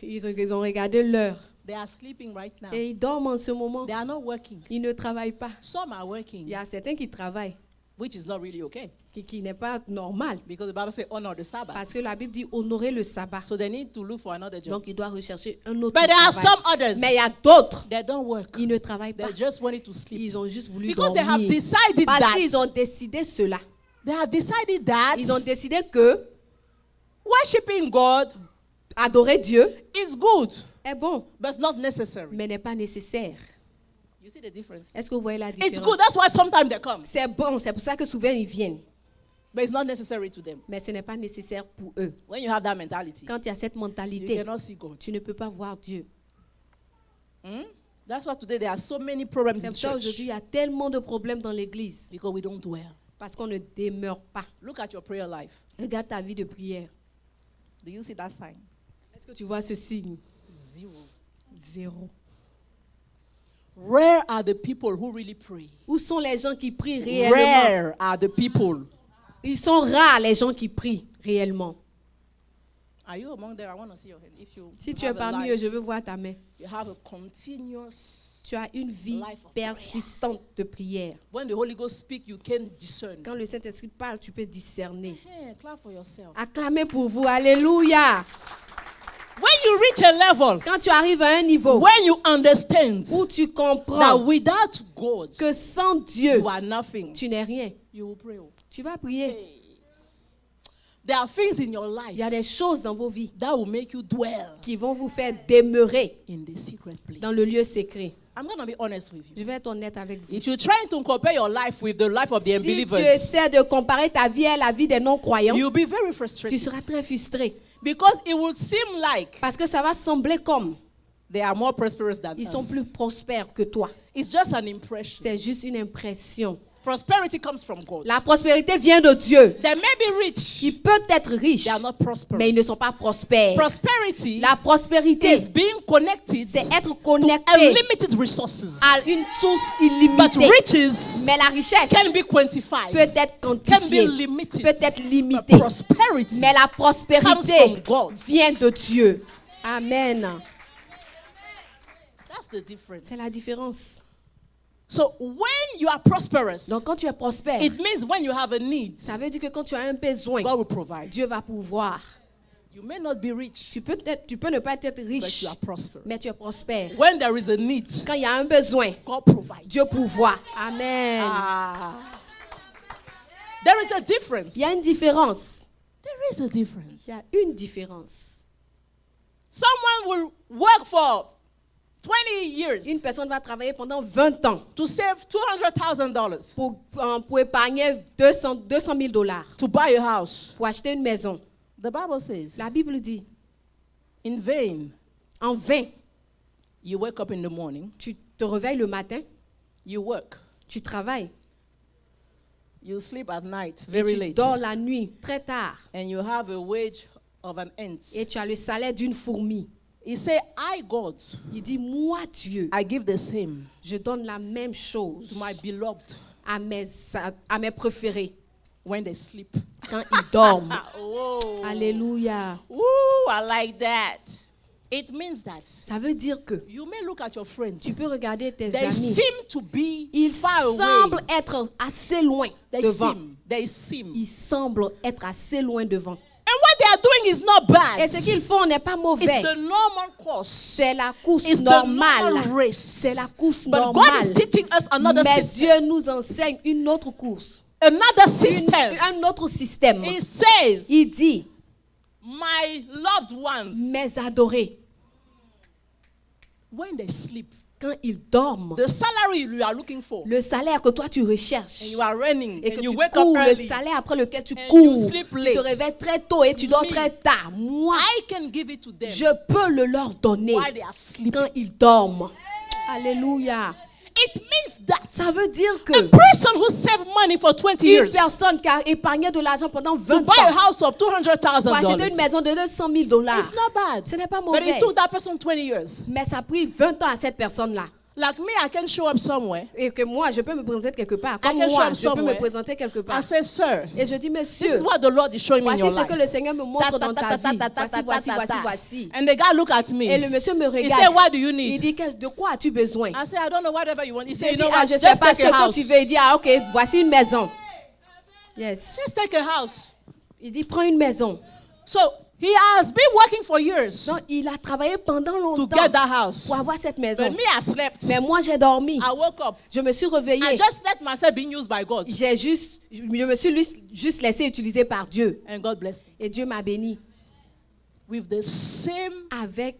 ils ont regardé l'heure. They are sleeping right now. Et ils dorment en ce moment. They are not working. Ils ne travaillent pas. Some are Il working, y a certains qui travaillent, which is not really okay. qui n'est pas normal. Because the Bible says honor the Sabbath. Parce que la Bible dit honorer le sabbat. So they need to look for another job. Donc, il doit rechercher un autre But there are travail. some others Mais il y a d'autres, that don't work. ils ne travaillent pas. They just wanted to sleep. Ils ont juste voulu Because they have dormir. decided Parce qu'ils that. ont décidé cela. They have decided that Ils ont décidé que worshiping God adorer Dieu is good, est bon, but not necessary. mais n'est pas nécessaire. You see the difference? Est-ce que vous voyez la It's différence? good. That's why sometimes they come, C'est bon, c'est pour ça que souvent ils viennent. but it's not necessary to them. Mais ce n'est pas nécessaire pour eux. When you have that mentality, Quand il y a cette you mentalité, cannot see God. tu ne peux pas voir Dieu. That's why today there are so many problems C'est in pour ça church aujourd'hui il y a tellement de problèmes dans l'église. because we don't dwell. Parce qu'on ne demeure pas. Look at your prayer life. Regarde ta vie de prière. Do you see that sign? Est-ce que tu vois ce signe? Zero. Zéro. Rare are the people who really pray. Où sont les gens qui prient réellement? Rare are the people. Ils sont rares les gens qui prient réellement. Are you among them? I want to see your hand. If you Si tu es have a parmi eux, life, je veux voir ta main. you have a continuous. Tu as une vie Life of persistante de prière. When the Holy Ghost speaks, you can discern. Quand le Saint-Esprit parle, tu peux discerner. Hey, clap for yourself. Acclamez pour vous. Alléluia. When you reach a level, Quand tu arrives à un niveau when you understand où tu that comprends without God, que sans Dieu, you are nothing, tu n'es rien, you will pray. tu vas prier. Hey. There are things in your Il y a life des choses dans vos vies that will make you dwell qui vont vous faire demeurer in the secret place. dans le lieu secret. I'm going to be honest with you. Je vais être honnête avec vous. If you're trying to compare your life with the life of the Si tu unbelievers, essaies de comparer ta vie à la vie des non-croyants, you'll be very tu frustrated seras très frustré. because it would seem like Parce que ça va sembler comme they are more prosperous than ils sont us. plus prospères que toi. It's just an impression. C'est juste une impression. Prosperity comes from God. La prospérité vient de Dieu. They may be rich, Ils peuvent être riches, they are not prosperous. mais ils ne sont pas prospères. Prosperity La prospérité, is being connected c'est être to connecté unlimited resources. à une source But illimitée. riches Mais la richesse can be quantified, peut être can be quantifiée, limited. peut être But limitée. prosperity Mais la comes prospérité from God. vient de Dieu. Amen. That's the difference. C'est la différence. So when you are prosperous, Donc quand tu es prospère, it means when you have a need, ça veut dire que quand tu as un besoin, God will provide. Dieu va pouvoir. You may not be rich, Tu peux ne pas être but riche, you are prosperous. mais tu es prospère. When there is a need, Quand il y a un besoin, God provides. Dieu pourvoit. Amen. There is a difference. Il y a une différence. There is a difference. Il y a une différence. Someone will work for 20 years Une personne va travailler pendant 20 ans to save $200,000 pour épargner 200 000 dollars, to buy a house. pour acheter une maison. The Bible says, La Bible dit, in vain, en vain, you wake up in the morning, tu te réveilles le matin, you work, tu travailles, you sleep at night et very tu late, dors la nuit très tard, and you have a wage of an ant. et tu as le salaire d'une fourmi. He said, I, God, Il dit, moi Dieu, I give the same je donne la même chose to my beloved à mes préférés when they sleep. quand ils dorment. Oh. Alléluia. Ooh, I like that. It means that Ça veut dire que you may look at your friends. tu peux regarder tes They amis. seem to be Ils far semblent away. être assez loin They devant. seem. They seem. Ils semblent être assez loin devant. And what they are doing is not bad. Et ce qu'ils font n'est pas mauvais. It's the normal course. C'est la course It's the normale. normal race. C'est la course But God normale. is teaching us another Mais system. Dieu nous enseigne une autre course. Another system. Un autre système. It says, Il dit, my loved ones, mes adorés, when they sleep, quand ils dorment, the salary you are looking for, le salaire que toi tu recherches, and you are running, et que and you tu wake up cours, le early, salaire après lequel tu and cours, you sleep tu late. te réveilles très tôt et tu dors Me, très tard. Moi, I can give it to them je peux le leur donner while they are sleeping. quand ils dorment. Alléluia. It means that Ça veut dire que a person who saved money for 20 une years personne qui a épargné de l'argent pendant to 20 buy a ans house of pour acheter une $200,000, maison de 200 000 dollars, it's not bad. ce n'est pas But mauvais. it took that person 20 years. Mais ça a pris 20 ans à cette personne-là. Like me, I can show up somewhere. Et que moi, je peux me présenter quelque part. Comme can show moi, up je peux me somewhere. présenter quelque I part. say, sir, Et je dis, this monsieur, is what the Lord is showing me in voici your ce que life. le Seigneur me montre dans ta vie. Voici. And the guy look at Et me. le monsieur me He regarde. said, what do you Il need? dit, de quoi as-tu besoin? I said, I don't know, whatever you want. He Il said, you dit, know ah, what, je ne sais just pas take ce a que house. tu veux. Il dit, ah, ok, voici une maison. Yes. Just take a house. Il dit, prends une maison. So he has been working for years Donc, il a travaillé pendant to longtemps get that house. pour avoir cette maison. But me, I slept. Mais moi, j'ai dormi. I woke up. Je me suis réveillée. I just let myself be used by God. Je me suis juste laissé utiliser par Dieu. And God bless me. Et Dieu m'a béni With the same avec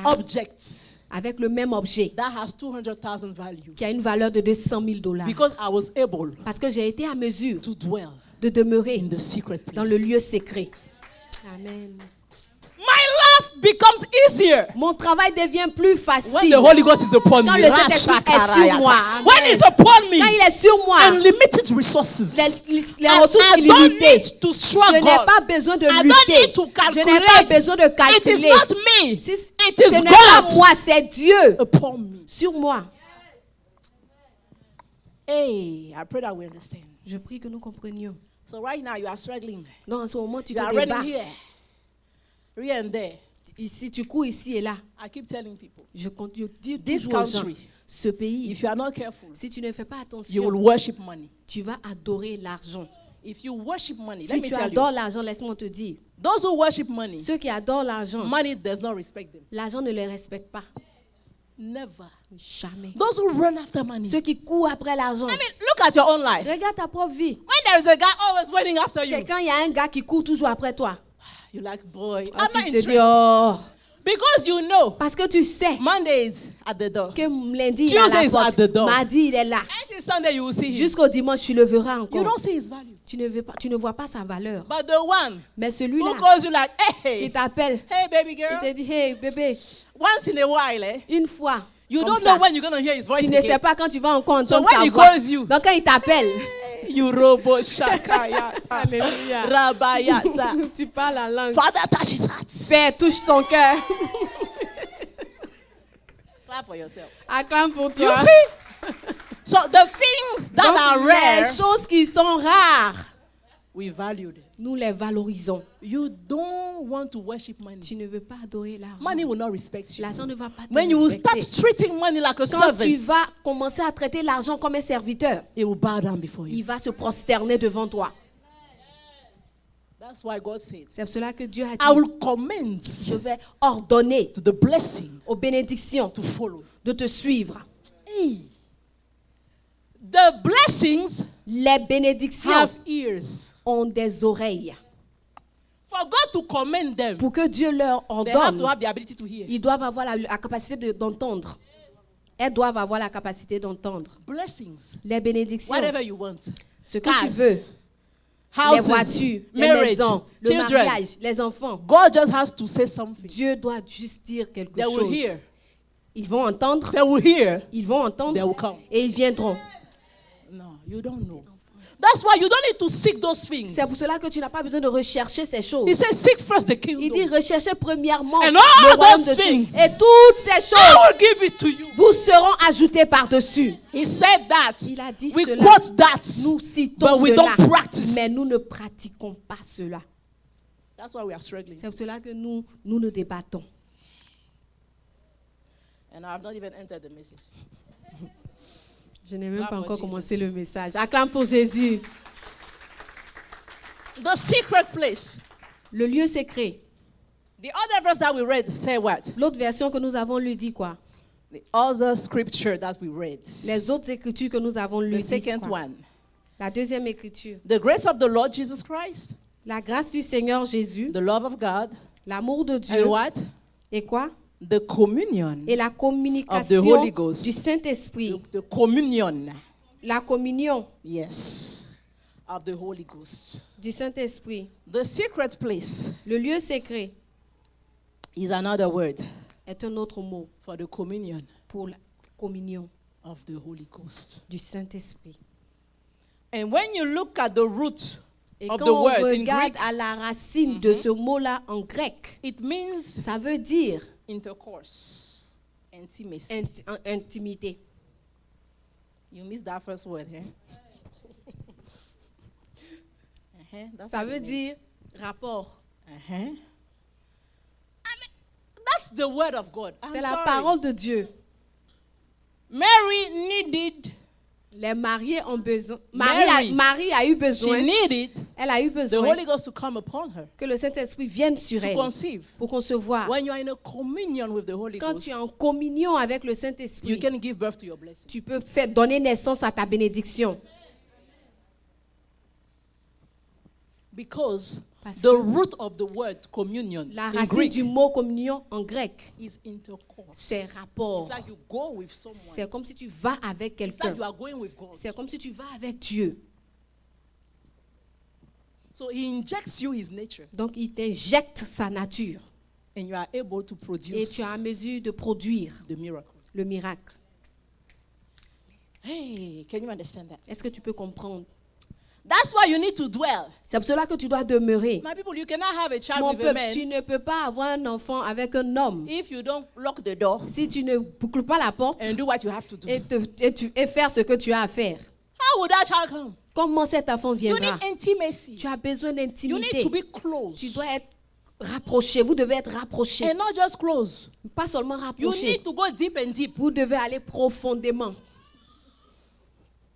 object avec le même objet that has 200,000 value. qui a une valeur de 200 000 dollars. Because I was able Parce que j'ai été à mesure to dwell de demeurer in the secret dans place. le lieu secret. Amen. My life becomes easier Mon travail devient plus when facile the Holy Ghost is upon quand me. le Saint-Esprit est sur moi. Amen. When it's upon me, Quand il est sur moi. unlimited resources. Les ressources I don't illimitées. need to Je struggle. n'ai pas besoin de I don't lutter. need to Je n'ai calculate. pas besoin de It is calculer. not me. Si- It Ce is n'est pas God moi, c'est Dieu upon me. sur moi. Hey, I pray that we understand. Je prie que nous comprenions. So right now you are struggling. Non, en ce moment, tu You te are débats. running here and there. Ici, tu cours ici et là. I keep telling people, Je continue de dire this toujours aux gens, country, ce pays, if you are not careful, si tu ne fais pas you will attention, worship money. tu vas adorer l'argent. If you worship money, let Si me tu tell adores you, l'argent, laisse-moi te dire, those who worship money, ceux qui adorent l'argent, money does not respect them. l'argent ne les respecte pas. Never. Jamais. Those who run after money. Ceux qui courent après l'argent. I mean, look at your own life. Regarde ta propre vie. When there is a guy always waiting after you, Quand il y a un gars qui court toujours après toi, you're like, boy, ah, I'm tu not te dis, interested. oh, Because you know, parce que tu sais Monday is at the door. que lundi, il est à Tuesday la is porte. at the door. Mardi, il est là. Until Sunday, you will see him. Jusqu'au dimanche, tu le verras You encore. don't see his value. Tu ne vois pas sa valeur. But the one Mais who celui-là, calls you like, il hey, t'appelle, hey, baby il girl, te dit, hey, bébé, once in a while, une fois. you comme don't ça, know when you're going to hear his voice tu ne sais again. pas quand tu vas encore So entendre when sa he voix. calls you, Donc quand il t'appelle, you robo shakayata, Alléluia. rabayata. Tu parles la langue. Father, touch his heart. Père, touche son cœur. Clap for yourself. Acclame pour You toi. see? So the things that Donc, are les rare, choses qui sont rares, we value them. nous les valorisons. You don't want to worship money. Tu ne veux pas adorer l'argent. Money will not respect you. L'argent ne va pas te When you will respecter. start treating money like a Quand tu servant, vas commencer à traiter l'argent comme un serviteur, it will bow down before you. il va se prosterner devant toi. That's why God said, C'est pour cela que Dieu a I dit, will command je vais ordonner to the blessing aux bénédictions to follow. de te suivre. Hey. The blessings Les bénédictions have ears. ont des oreilles. For God to command them, Pour que Dieu leur they have to ordonne, have the ability to hear. ils doivent avoir la capacité d'entendre. Elles doivent avoir la capacité d'entendre. Blessings, Les bénédictions, whatever you want. ce que tu Cars, veux, les houses, voitures, les marriage, maisons, le children. mariage, les enfants. God just has to say something. Dieu doit juste dire quelque They will chose. hear. Ils vont entendre, They will hear. ils vont entendre They will come. et ils viendront. No, you don't know. That's why you don't need to seek those things. C'est pour cela que tu n'as pas besoin de rechercher ces choses. He says, seek first the Il dit kingdom. recherchez premièrement And le all royaume those de Dieu. things Et toutes ces I choses will give it to you. vous seront ajoutées par-dessus. He said that. Il a dit We cela. quote that. Nous citons But we cela, don't practice. mais nous ne pratiquons pas cela. That's why we are struggling. C'est pour cela que nous nous débattons. And I have not even entered the message. Je n'ai même Clap pas for encore Jesus. commencé le message. Acclame pour Jésus. The secret place. Le lieu secret. The other verse that we read say what? L'autre version que nous avons lue dit quoi? The other scripture that we read. Les autres écritures que nous avons lues The disent second quoi? one. La deuxième écriture. The grace of the Lord Jesus Christ, La grâce du Seigneur Jésus, the love of God, l'amour de Dieu, and what? et quoi? The communion. Et la Of the communication Holy Ghost. du Saint-Esprit. The communion. La communion Yes. Of the Holy Ghost. du Saint-Esprit. The secret place Le lieu secret is another word est un autre mot for the communion pour la communion of the Holy Ghost. du Saint-Esprit. And when you look at the root Et of quand the on word in regarde Greek, à la racine de ce mot-là en grec, it means ça veut dire intercourse, intimacy. intimité. You missed that first word, eh? That's Ça what veut it means. dire rapport. And that's the word of God. I'm C'est la sorry. parole de Dieu. Mary needed, Les mariés ont besoin. Mary. Marie a eu she besoin. needed Elle a eu the besoin Holy Ghost to come upon her que le Saint-Esprit vienne sur to elle conceive. pour concevoir. When you are in a communion with the Holy Quand Ghost, tu es en communion avec le you Saint-Esprit, can give birth to your blessing. tu peux donner naissance à ta bénédiction. Because Parce the que root of the word communion la in racine Greek du mot communion en grec, is intercourse. c'est rapport. It's like you go with someone. C'est comme si tu vas avec It's like quelqu'un. you are going with God. C'est comme si tu vas avec Dieu. So he injects you his nature, Donc, il t'injecte sa nature. and you are able to Et produce tu es en mesure de produire the miracle. le miracle. Hey, can you understand that? Est-ce que tu peux comprendre? That's why you need to dwell. C'est pour cela que tu dois demeurer. My people, you cannot have a child Mon with a peuple, man tu ne peux pas avoir un enfant avec un homme if you don't lock the door si tu ne boucles pas la porte and do what you have to do. et faire ce que tu as à faire. How would that child come? Comment cet enfant You viendra? need intimacy. Tu as besoin You need d'intimité. to be close. Tu dois être rapproché. Vous devez être rapproché. And not just close. Pas seulement You rapproché. need to go deep and deep. Vous devez aller profondément.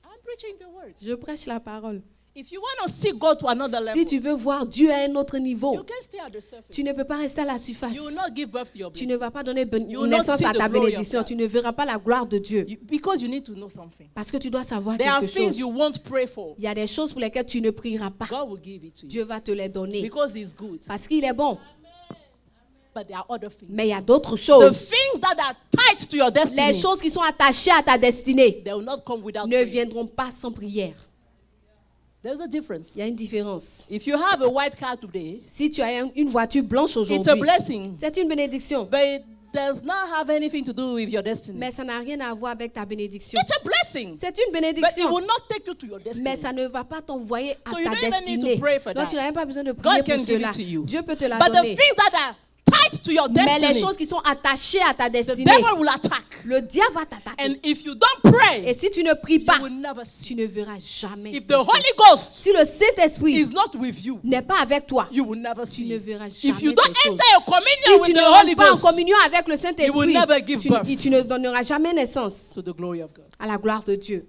I'm preaching the word. Je prêche la parole. If you want to see God to another level, Si tu veux voir Dieu à un autre you niveau, can't stay at the surface. tu ne peux pas rester à la surface. You will not give birth to your Tu blessing. ne vas pas donner You will not naissance see à the ta glory of bénédiction. God. Tu ne verras pas la gloire de Dieu. Because you need to know something. Parce que tu dois savoir There are quelque things chose. you won't pray for. Il y a des choses pour lesquelles tu ne prieras pas. God will give it to you. Dieu va te les donner. Because He's good. Parce qu'il est bon. But there are other things. Mais il y a d'autres The choses. things that are tied to your Les destiny, choses qui sont attachées à ta destinée they will not come without ne prayer. viendront pas sans prière. There's a difference. Il y a une différence. If you have a white car today, Si tu as une voiture blanche it's a aujourd'hui, blessing. c'est une bénédiction. But it does not have anything to do with your destiny. Mais ça n'a rien à voir avec ta bénédiction. It's a blessing. C'est une But it bénédiction. will not take you to your destiny. Mais ça ne va pas t'envoyer à So you ta don't even need to destinée. pray for Donc that. tu n'as même pas besoin de prier God can pour give cela. it to you. Dieu peut te la But the donner. things that are tied to your Mais les destiny, choses qui sont attachées à ta the destinée, devil will attack. le diable va t'attaquer. And if you don't pray, Et si tu ne pries you pas, will never see. tu ne verras jamais. If ces the choses. Holy Ghost Si le Saint-Esprit is not with you, n'est pas avec toi, you will never tu ne see. verras If jamais you don't ces choses. enter a communion Si tu with ne the Holy rentres pas en Ghost communion avec le you will Saint-Esprit, never give birth. tu ne donneras jamais naissance to the glory of God. à la gloire de Dieu.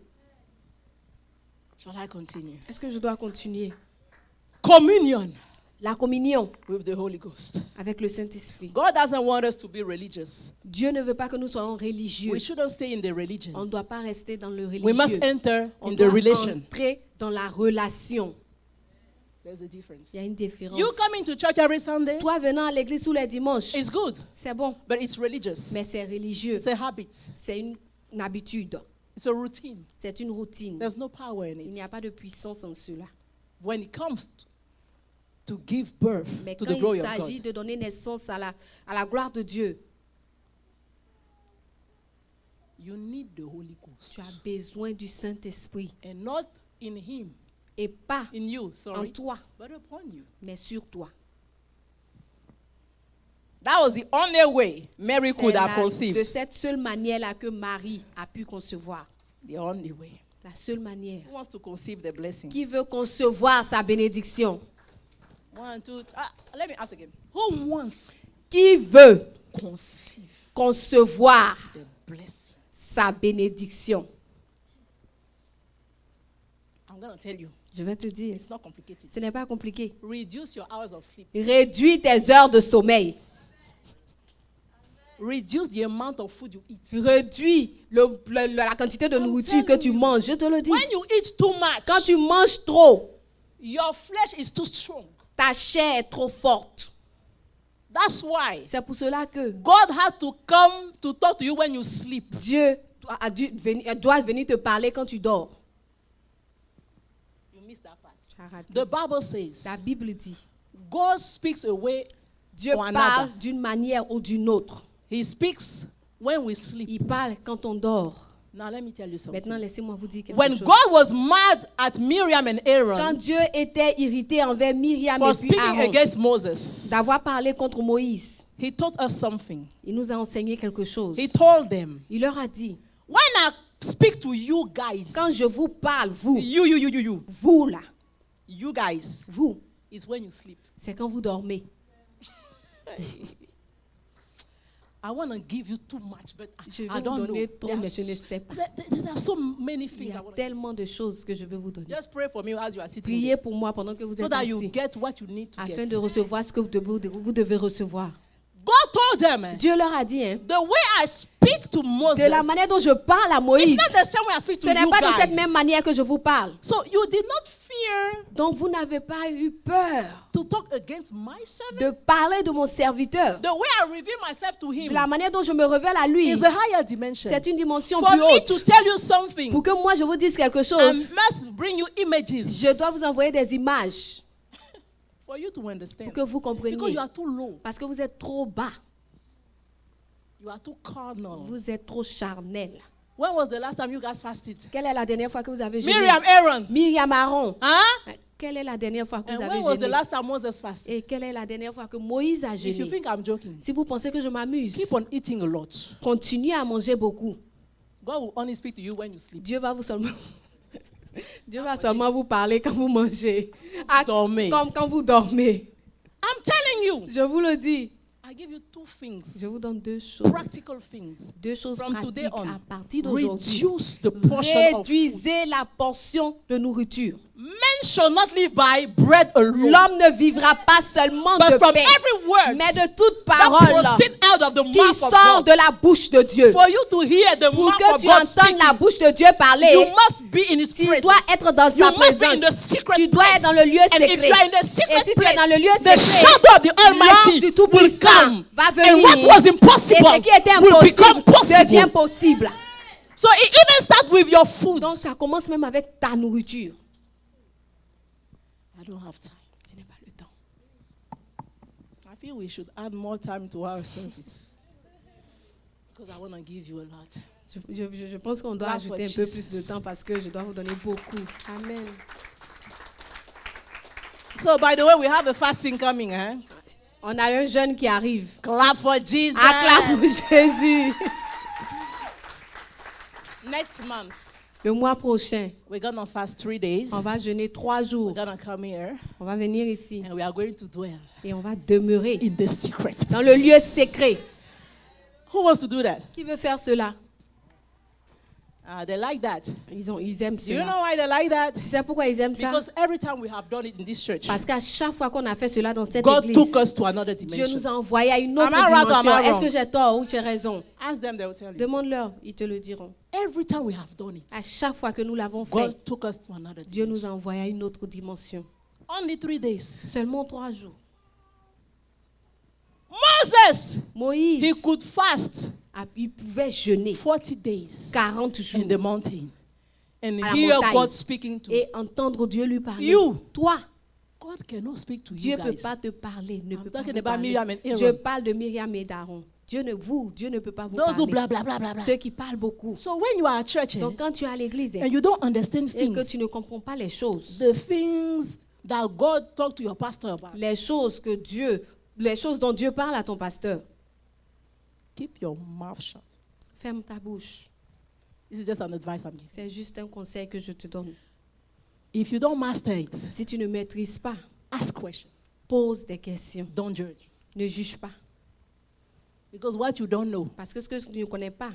Shall I continue? Est-ce que je dois continuer? Communion La communion with the Holy Ghost. avec le Saint-Esprit. God doesn't want us to be religious. Dieu ne veut pas que nous soyons religieux. We shouldn't stay in the On religion. ne doit pas rester dans le We must religieux. enter On in the doit relation. entrer dans la relation. There's a difference. Il y a une différence. You coming to church every Sunday Toi venant à l'église tous les dimanches, is good, c'est bon, but it's religious. mais c'est religieux. It's a habit. C'est une habitude. It's a routine. C'est une routine. There's no power in Il n'y it. a pas de puissance en cela. When it comes to give birth Mais to quand the glory il of s'agit God, de donner naissance à la gloire de Dieu, you need the Holy Ghost. tu as besoin du Saint-Esprit. And not in Him, Et pas in you, en sorry, toi, but upon you. mais sur toi. That was the only way Mary C'est could have de conceived. cette seule manière-là que Marie a pu concevoir. The only way. La seule manière. Who wants to conceive the blessing? Qui veut concevoir sa bénédiction? 1, 2, let me ask again. Who wants Qui veut conceive concevoir the blessing. sa bénédiction. I'm going to tell you, Je vais te dire, it's not complicated. ce n'est pas compliqué. Reduce your hours of sleep. Réduis tes heures de sommeil. Reduce the amount of food you eat. Réduis la quantité de nourriture que tu manges. Je te le dis. When you eat too much, Quand tu manges trop, your flesh is too strong. ta chair est trop forte. That's why C'est pour cela que God had to come to talk to you when you sleep. Dieu doit venir te parler quand tu dors. You missed that part. The Bible says La Bible dit, God speaks a way Dieu or parle another. d'une manière ou d'une autre. He speaks when we sleep. Il parle quand on dort. Now let me tell you something. Maintenant, laissez-moi vous dire quelque When chose. God was mad at Miriam and Quand Aaron Dieu était irrité envers Myriam for et puis speaking Aaron, against Moses, d'avoir parlé contre Moïse, he taught us something. il nous a enseigné quelque chose. He told them, Il leur a dit, when I speak to you guys, quand je vous parle, vous là, you guys, vous, it's when you sleep. c'est quand vous dormez. I want to give you too much, but Je vais I vous don't know. donner trop, There are mais je ne so- sais pas. there are so many Il things y I a want to tellement de choses que je veux vous donner. Just pray for me as you are sitting Priez there, pour moi pendant que vous so êtes that you assis, get what you need to afin get. de recevoir ce que vous devez recevoir. God told them, Dieu leur a dit, hein, the way I speak to Moses, de la manière dont je parle à it's Moïse, not the same way I speak to ce n'est you pas de cette guys. même manière que je vous parle. So you did not fear Donc vous n'avez pas eu peur to talk against my servant. de parler de mon serviteur. The way I reveal myself to him De la manière dont je me révèle à lui, is a higher dimension. c'est une dimension For plus me to haute. tell you something, Pour que moi je vous dise quelque I chose, must bring you images je dois vous envoyer des images for you to understand. pour que vous Because compreniez. you are too low. Parce que vous êtes trop bas, You are too carnal. vous êtes trop charnel. When was the last time you guys fasted? Quelle est la dernière fois que vous avez jeûné? Miriam, Aaron. Myriam, Aaron. Huh? Quelle est la dernière fois que And vous when avez was the jeûné? last time Moses fasted? Et quelle est la dernière fois que Moïse a If you jeûné? think I'm joking, Si vous pensez que je m'amuse, keep on eating a lot. continuez à manger beaucoup. God will only speak to you when you sleep. Dieu va seulement vous parler quand vous mangez. Dormez. Comme quand vous dormez. I'm telling you. Je vous le dis. I give you two things, Je vous donne deux choses. practical things. Deux choses From today pratiques on, à partir d'aujourd'hui. reduce the portion of food. Réduisez la portion de nourriture. Men shall not live by bread alone, L'homme ne vivra pas seulement but de from pain, every word mais de toute that parole proceed out of the qui mouth of sort God. de la bouche de Dieu. For you to hear the Pour mouth que of tu God entendes speaking, la bouche de Dieu parler, you must be in His tu presence. dois être dans You sa must be in the présence. secret Tu dois être place. dans le lieu And if secret. you are in the Et secret si tu es dans le place, lieu the secret, shadow of the l'ombre Almighty du will Tout-Puissant come. va And venir. what was Et impossible ce qui était will become impossible devient possible. possible. So it even starts with your food. Donc ça commence même avec ta nourriture. I don't have time. Je n'ai pas le temps. I feel we should add more time to our service. Because I want to give you a lot. Je pense qu'on doit Clap ajouter for un peu plus Jesus. de temps parce que je dois vous donner beaucoup. Amen. So by the way, we have a fasting coming, eh? On a un jeune qui arrive. Clap for Jesus. Acclame pour Jésus. Next month, Le mois prochain, we're going to fast 3 days. on va jeûner 3 jours. We're going to come here On va venir ici and we are going to dwell et on va demeurer in the secret place. dans le lieu secret. Who wants to do that? Qui veut faire cela? They like that. Ils aiment Do you cela. know why they like that? Tu sais pourquoi ils aiment ça? Because every time we have done it in this church, Parce qu'à chaque fois qu'on a fait cela dans cette God église, took us to another Dieu dimension. nous a envoyé à une autre Am I right or am I dimension. Est-ce wrong? que j'ai tort ou j'ai raison? Ask them, they will tell you. Demande-leur, ils te le diront. Every time we have done it, À chaque fois que nous l'avons fait, God took us to another Dieu nous dimension. a envoyé à une autre dimension. Only 3 days. Seulement 3 jours. Moses, Moïse, he could fast il pouvait jeûner 40 days 40 jours in the mountain and à la hear montagne God speaking to et entendre Dieu lui parler. You. Toi, God cannot speak to Dieu you ne peut guys. pas te parler. Ne I'm peut pas talking vous about parler. Miriam and Aaron. Je parle de Myriam et d'Aaron. Dieu ne peut pas vous Those who parler. blah, blah, blah, blah, blah. Ceux qui parlent beaucoup. So when you are at church Donc quand tu es à l'église and you don't understand et que things, tu ne comprends pas les choses, the things that God talked to your pastor about, les choses dont Dieu parle à ton pasteur, keep your mouth shut. ferme ta bouche. This is just an advice I'm giving. C'est juste un conseil que je te donne. If you don't master it, Si tu ne maîtrises pas, ask questions. pose des questions. Don't judge. Ne juge pas. Because what you don't know Parce que ce que tu ne connais pas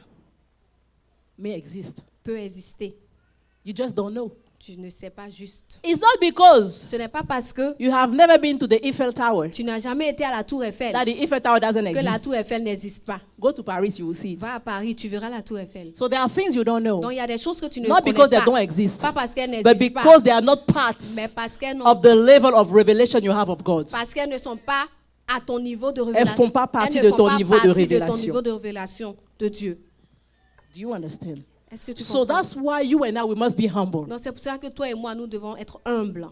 may exist. peut exister. You just don't know. Tu ne sais pas juste. It's not because Ce n'est pas parce que you have never been to the Eiffel Tower tu n'as jamais été à la Tour Eiffel that the Eiffel Tower doesn't que la exist. Tour Eiffel n'existe pas. Go to Paris, you will see it. Va à Paris, tu verras la Tour Eiffel. So there are things you don't know. Donc il y a des choses que tu ne Not connais because they pas. don't exist, Pas parce qu'elles but n'existent pas, because they are not part mais parce qu'elles of the level of revelation you have of God. parce qu'elles ne sont pas à ton niveau de Elles révélation. font pas partie Elles ne de font ton pas niveau de partie révélation. ton niveau de révélation de Dieu. Do you understand? Est-ce que tu So comprends? that's why you and I, we must be humble. Donc c'est pour ça que toi et moi, nous devons être humbles.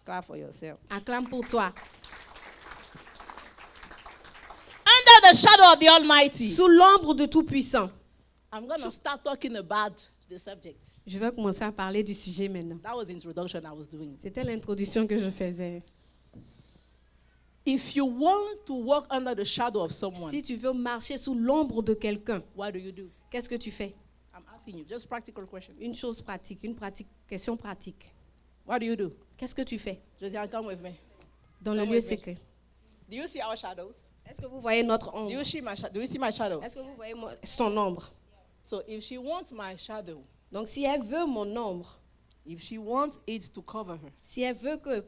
Clap for yourself. Acclame pour toi. Under the shadow of the Almighty. Sous l'ombre de Tout-Puissant. I'm going to start talking about the subject. Je vais commencer à parler du sujet maintenant. That was the introduction I was doing. C'était l'introduction que je faisais. If you want to walk under the shadow of someone, Si tu veux marcher sous l'ombre de quelqu'un, what do? qu'est-ce que tu fais? I'm asking you, just practical question. Une chose pratique, question pratique. What do? Qu'est-ce que tu fais Josiane, come with me. dans le Come lieu with me. secret? Do you see our shadows? Est-ce que vous voyez notre Do ombre? you see my shadow? Est-ce que vous voyez son ombre? So if she wants my shadow, Donc si elle veut mon ombre, if she wants it to cover her, si elle veut que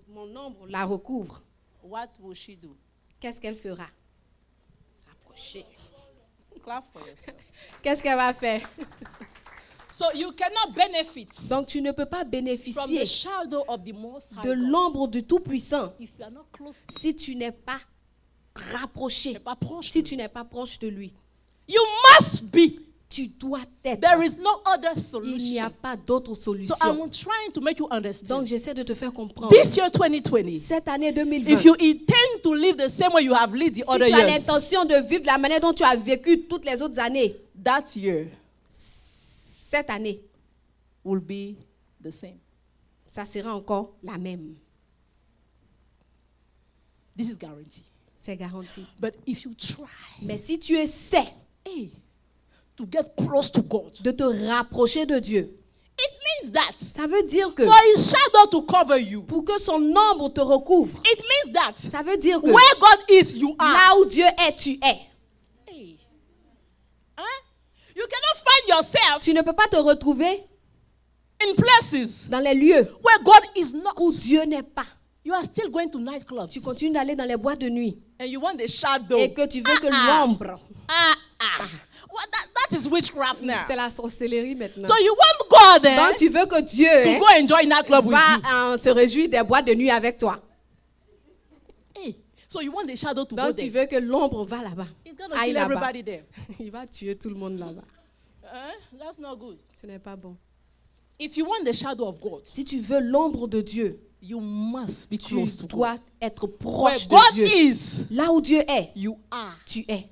mon ombre la recouvre, what will she do? qu'est-ce qu'elle fera? Approcher. Clap for yourself. Qu'est-ce qu'elle va faire? So you cannot benefit Donc tu ne peux pas from bénéficier the shadow of the Most High de God l'ombre du Tout-Puissant if you are not close to si tu n'es pas rapproché, him, pas proche si de tu n'es pas proche de lui. You must be. Tu dois être. There is no other Il n'y a solution. pas d'autre So solution. I'm trying to make you understand. Donc j'essaie de te faire comprendre. This year 2020, Cette année 2020, if you intend to live the same way you have lived the si other tu as years, l'intention de vivre de la manière dont tu as vécu toutes les autres années, that year cette année, will be the same. ça sera encore la même. This is guaranteed. C'est garanti. But if you try, Mais si tu essaies hey, to get close to God, de te rapprocher de Dieu, it means that ça veut dire que for His shadow to cover you, pour que son ombre te recouvre, it means that ça veut dire que where God is, you are. là où Dieu est, tu es. Hey. Huh? You cannot find yourself Tu ne peux pas te retrouver in places dans les lieux where God is not. où Dieu n'est pas. You are still going to nightclubs Tu continues d'aller dans les boîtes de nuit and you want the shadow. et que tu veux que l'ombre, Well, that is witchcraft now. c'est la sorcellerie maintenant. So you want God then Donc tu veux que Dieu to go enjoy nightclub with you. va se réjouir des boîtes de nuit avec toi. Hey, so you want the shadow to go Donc tu there. veux que l'ombre va là-bas. It's going to Aille kill là-bas. everybody there. Il va tuer tout le monde là-bas. That's not good. Ce n'est pas bon. If you want the shadow of God, Si tu veux l'ombre de Dieu, you must be tu close to God. dois être Where proche God de Dieu. is, Là où Dieu est, you are. tu es.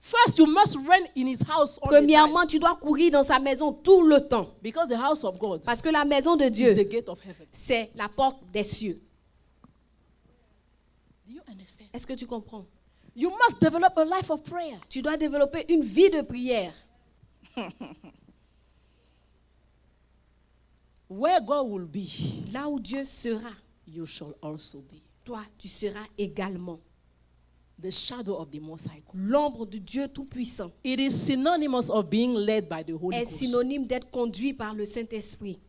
First, you must run in His house all the time. Premièrement, tu dois courir dans sa maison tout le temps. Because the house of God Parce que la maison de is the Dieu, gate of heaven. c'est la porte des cieux. Do you understand? Est-ce que tu comprends? You must develop a life of prayer. Tu dois développer une vie de prière. Where God will be, Là où Dieu sera, you shall also be. toi, tu seras également. The shadow of the Most High God. L'ombre de Dieu Tout-Puissant It is synonymous of being led by the Holy est Ghost. synonyme d'être conduit par le Saint-Esprit.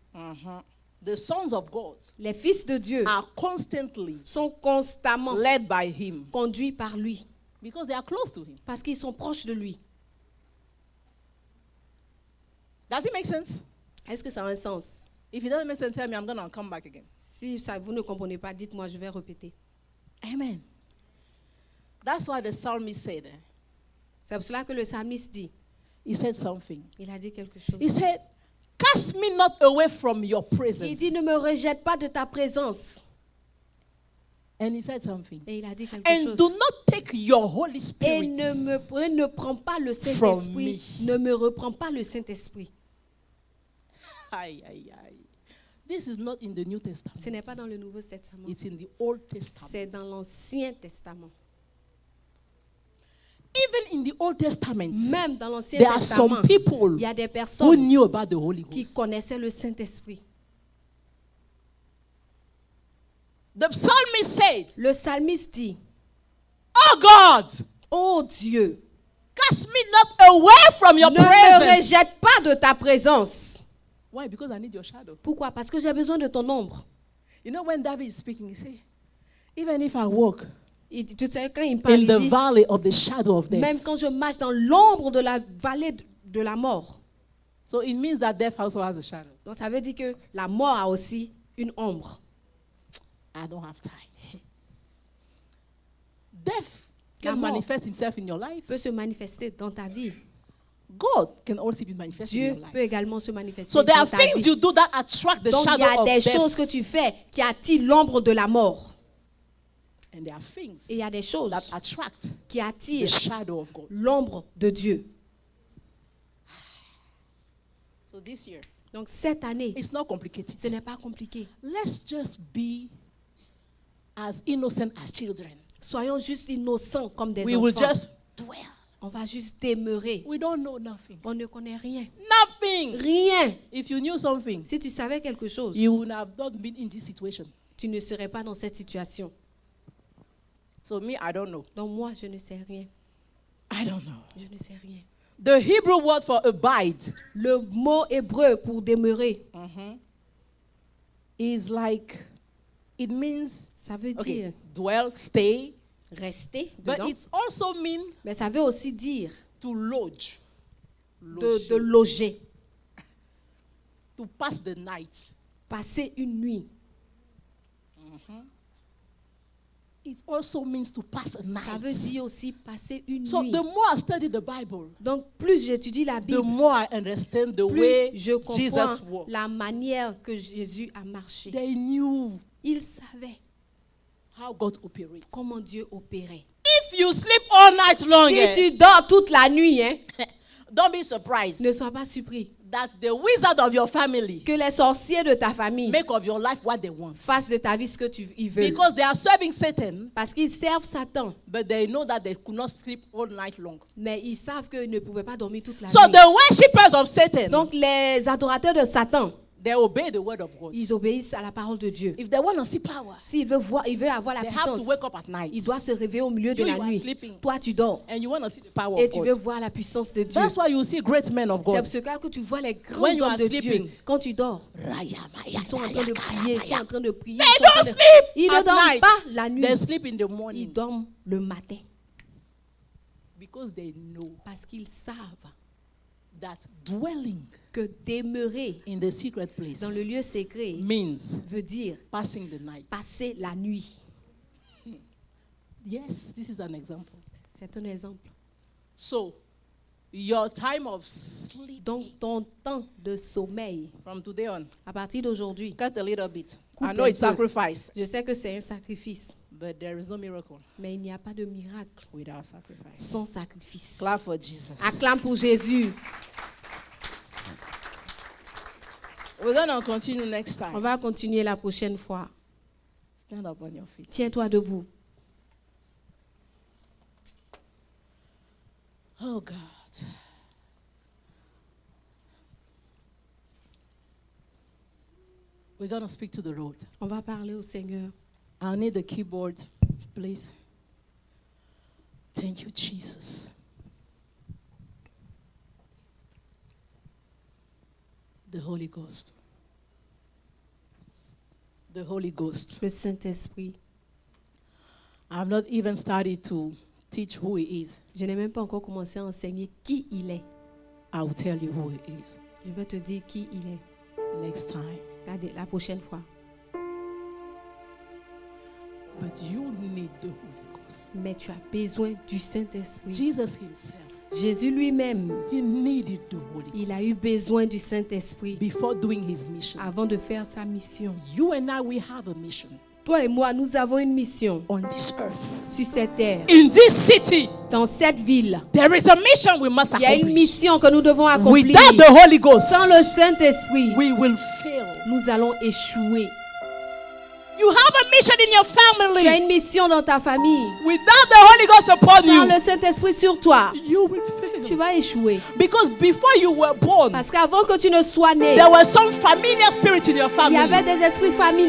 The sons of God Les fils de Dieu are constantly sont constamment led by Him conduits par lui because they are close to Him. parce qu'ils sont proches de lui. Does it make sense? Est-ce que ça a un sens? If it doesn't make sense, tell me. I'm going to come back again. Si ça, vous ne comprenez pas, dites-moi, je vais répéter. Amen. That's why the psalmist said, C'est pour cela que le psalmiste dit, he said something. il a dit quelque chose. He said, cast me not away from your Il presence. dit, ne me rejette pas de ta présence. And he said something. Et il a dit quelque And chose. do not take your Holy Et Spirit ne prends pas le From Saint-Esprit. Ne me reprends pas le Saint-Esprit. Aye, aye, aye. This is not in the New Testament. Ce n'est pas dans le Nouveau Testament. It's in the Old Testament. C'est dans l'Ancien Testament. Even in the Old Testament, Même dans l'Ancien there are Testament, some people il y a des who personnes knew about the Holy qui Ghost. connaissaient le Saint-Esprit. The psalmist said, Le psalmiste dit, Oh God, Oh Dieu, cast me not away from your ne me presence. rejette pas de ta présence. Why? Because I need your shadow. Pourquoi? Parce que j'ai besoin de ton ombre. You know, when David is speaking, he says, even if I walk Tu sais, quand il parle, in il the dit, valley of the shadow of death. même quand je marche dans l'ombre de la vallée de la mort. So it means that death also has a shadow. Donc ça veut dire que la mort a aussi une ombre. I don't have time. Death La can mort manifest himself in your life. peut se manifester dans ta vie. God can also be manifested in Dieu your life. peut également se manifester So there dans are ta things vie. you do that attract the Donc il y shadow a of des death. choses que tu fais qui attirent l'ombre de la mort. And there are things Et il y a des choses that attract qui the attirent shadow of God. l'ombre de Dieu. So this year, Donc cette année, it's not complicated. ce n'est pas compliqué. Let's just be as innocent as children. Soyons juste innocents comme des We will enfants. just dwell. On va juste demeurer. We don't know nothing. On ne connaît rien. Nothing. Rien. If you knew something, Si tu savais quelque chose, you would have not been in this situation. tu ne serais pas dans cette situation. So me, I don't know. Donc moi, je ne sais rien. I don't know. Je ne sais rien. The Hebrew word for abide Le mot hébreu pour demeurer, is like, it means, ça veut okay, dire dwell, stay, rester but dedans, it also means mais ça veut aussi dire to lodge. de loger, To pass the night. passer une nuit. It also means to pass a Ça veut night. dire aussi passer une So nuit. the more I study the Bible, Donc plus j'étudie la the Bible, more I understand the plus way je comprends Jesus walked. la manière que Jésus a marché. They knew Il savait how God operates. comment Dieu opérait. If you sleep all night long, Si tu dors toute la nuit, hein, don't be surprised ne sois pas surpris that the wizard of your family que les sorciers de ta famille make of your life what they want. fassent de ta vie ce que ils veulent. Because they are serving Satan, Parce qu'ils servent Satan, but they know that they could not sleep all night long. mais ils savent qu'ils ne pouvaient pas dormir toute la So nuit. the worshippers of Satan, Donc les adorateurs de Satan, they obey the word of God. ils obéissent à la parole de Dieu. If they want to see power, S'ils veulent avoir la they have to puissance, wake up at night. ils doivent se réveiller au milieu de You la are nuit. sleeping. Toi, tu dors. And you want to see the power Et of tu veux God. voir la puissance de Dieu. That's why you see great men of C'est God. pour cela que tu vois les grands When you hommes are de sleeping, Dieu. Quand tu dors, ils sont en train de prier, ils sont en train de prier. They ils sont en train don't de- sleep Ils ne at dorment night. pas la nuit. They sleep in the Ils morning dorment le matin. because they know Parce qu'ils savent that dwelling que demeurer in the secret place dans le lieu secret means veut dire passing the night. passer la nuit. Yes, this is an example. C'est un exemple. So, your time of sleep Donc, ton temps de sommeil, from today on, à partir d'aujourd'hui, cut a little bit. Coupe I know un it's peu. sacrifice, je sais que c'est un sacrifice, but there is no miracle mais il n'y a pas de miracle without sacrifice. sans sacrifice. Clap for Jesus. Acclame pour Jésus. We're going to continue next On time. va continuer la prochaine fois. Stand up on your feet. Tiens-toi debout. Oh, God. We're going to speak to the Lord. On va parler au Seigneur. I'll need the keyboard, please. Thank you, Jesus. The Holy Ghost. The Holy Ghost. Le Saint-Esprit. I've not even started to teach who He is. Je n'ai même pas encore commencé à enseigner qui il est. I will tell you who He is Je vais te dire qui il est next time. la prochaine fois. But you need the Holy Ghost. Mais tu as besoin du Saint-Esprit. Jesus Himself, Jésus lui-même, He needed the Holy il a Ghost eu besoin du Saint-Esprit before doing His mission. avant de faire sa mission. You and I, we have a mission Toi et moi, nous avons une mission on this earth. sur cette terre. In this city, Dans cette ville, there is a mission we must il y a une accomplish. mission que nous devons accomplir. Without the Holy Ghost, Sans le Saint-Esprit, we will fail. nous allons échouer. You have a mission in your family. Tu as une mission dans ta famille. Without the Holy Ghost upon Sans you, le Saint-Esprit sur toi, you will tu fail. vas échouer. Because before you were born, Parce qu'avant que tu ne sois né, there was some familiar spirit in your il y avait family. des esprits familiers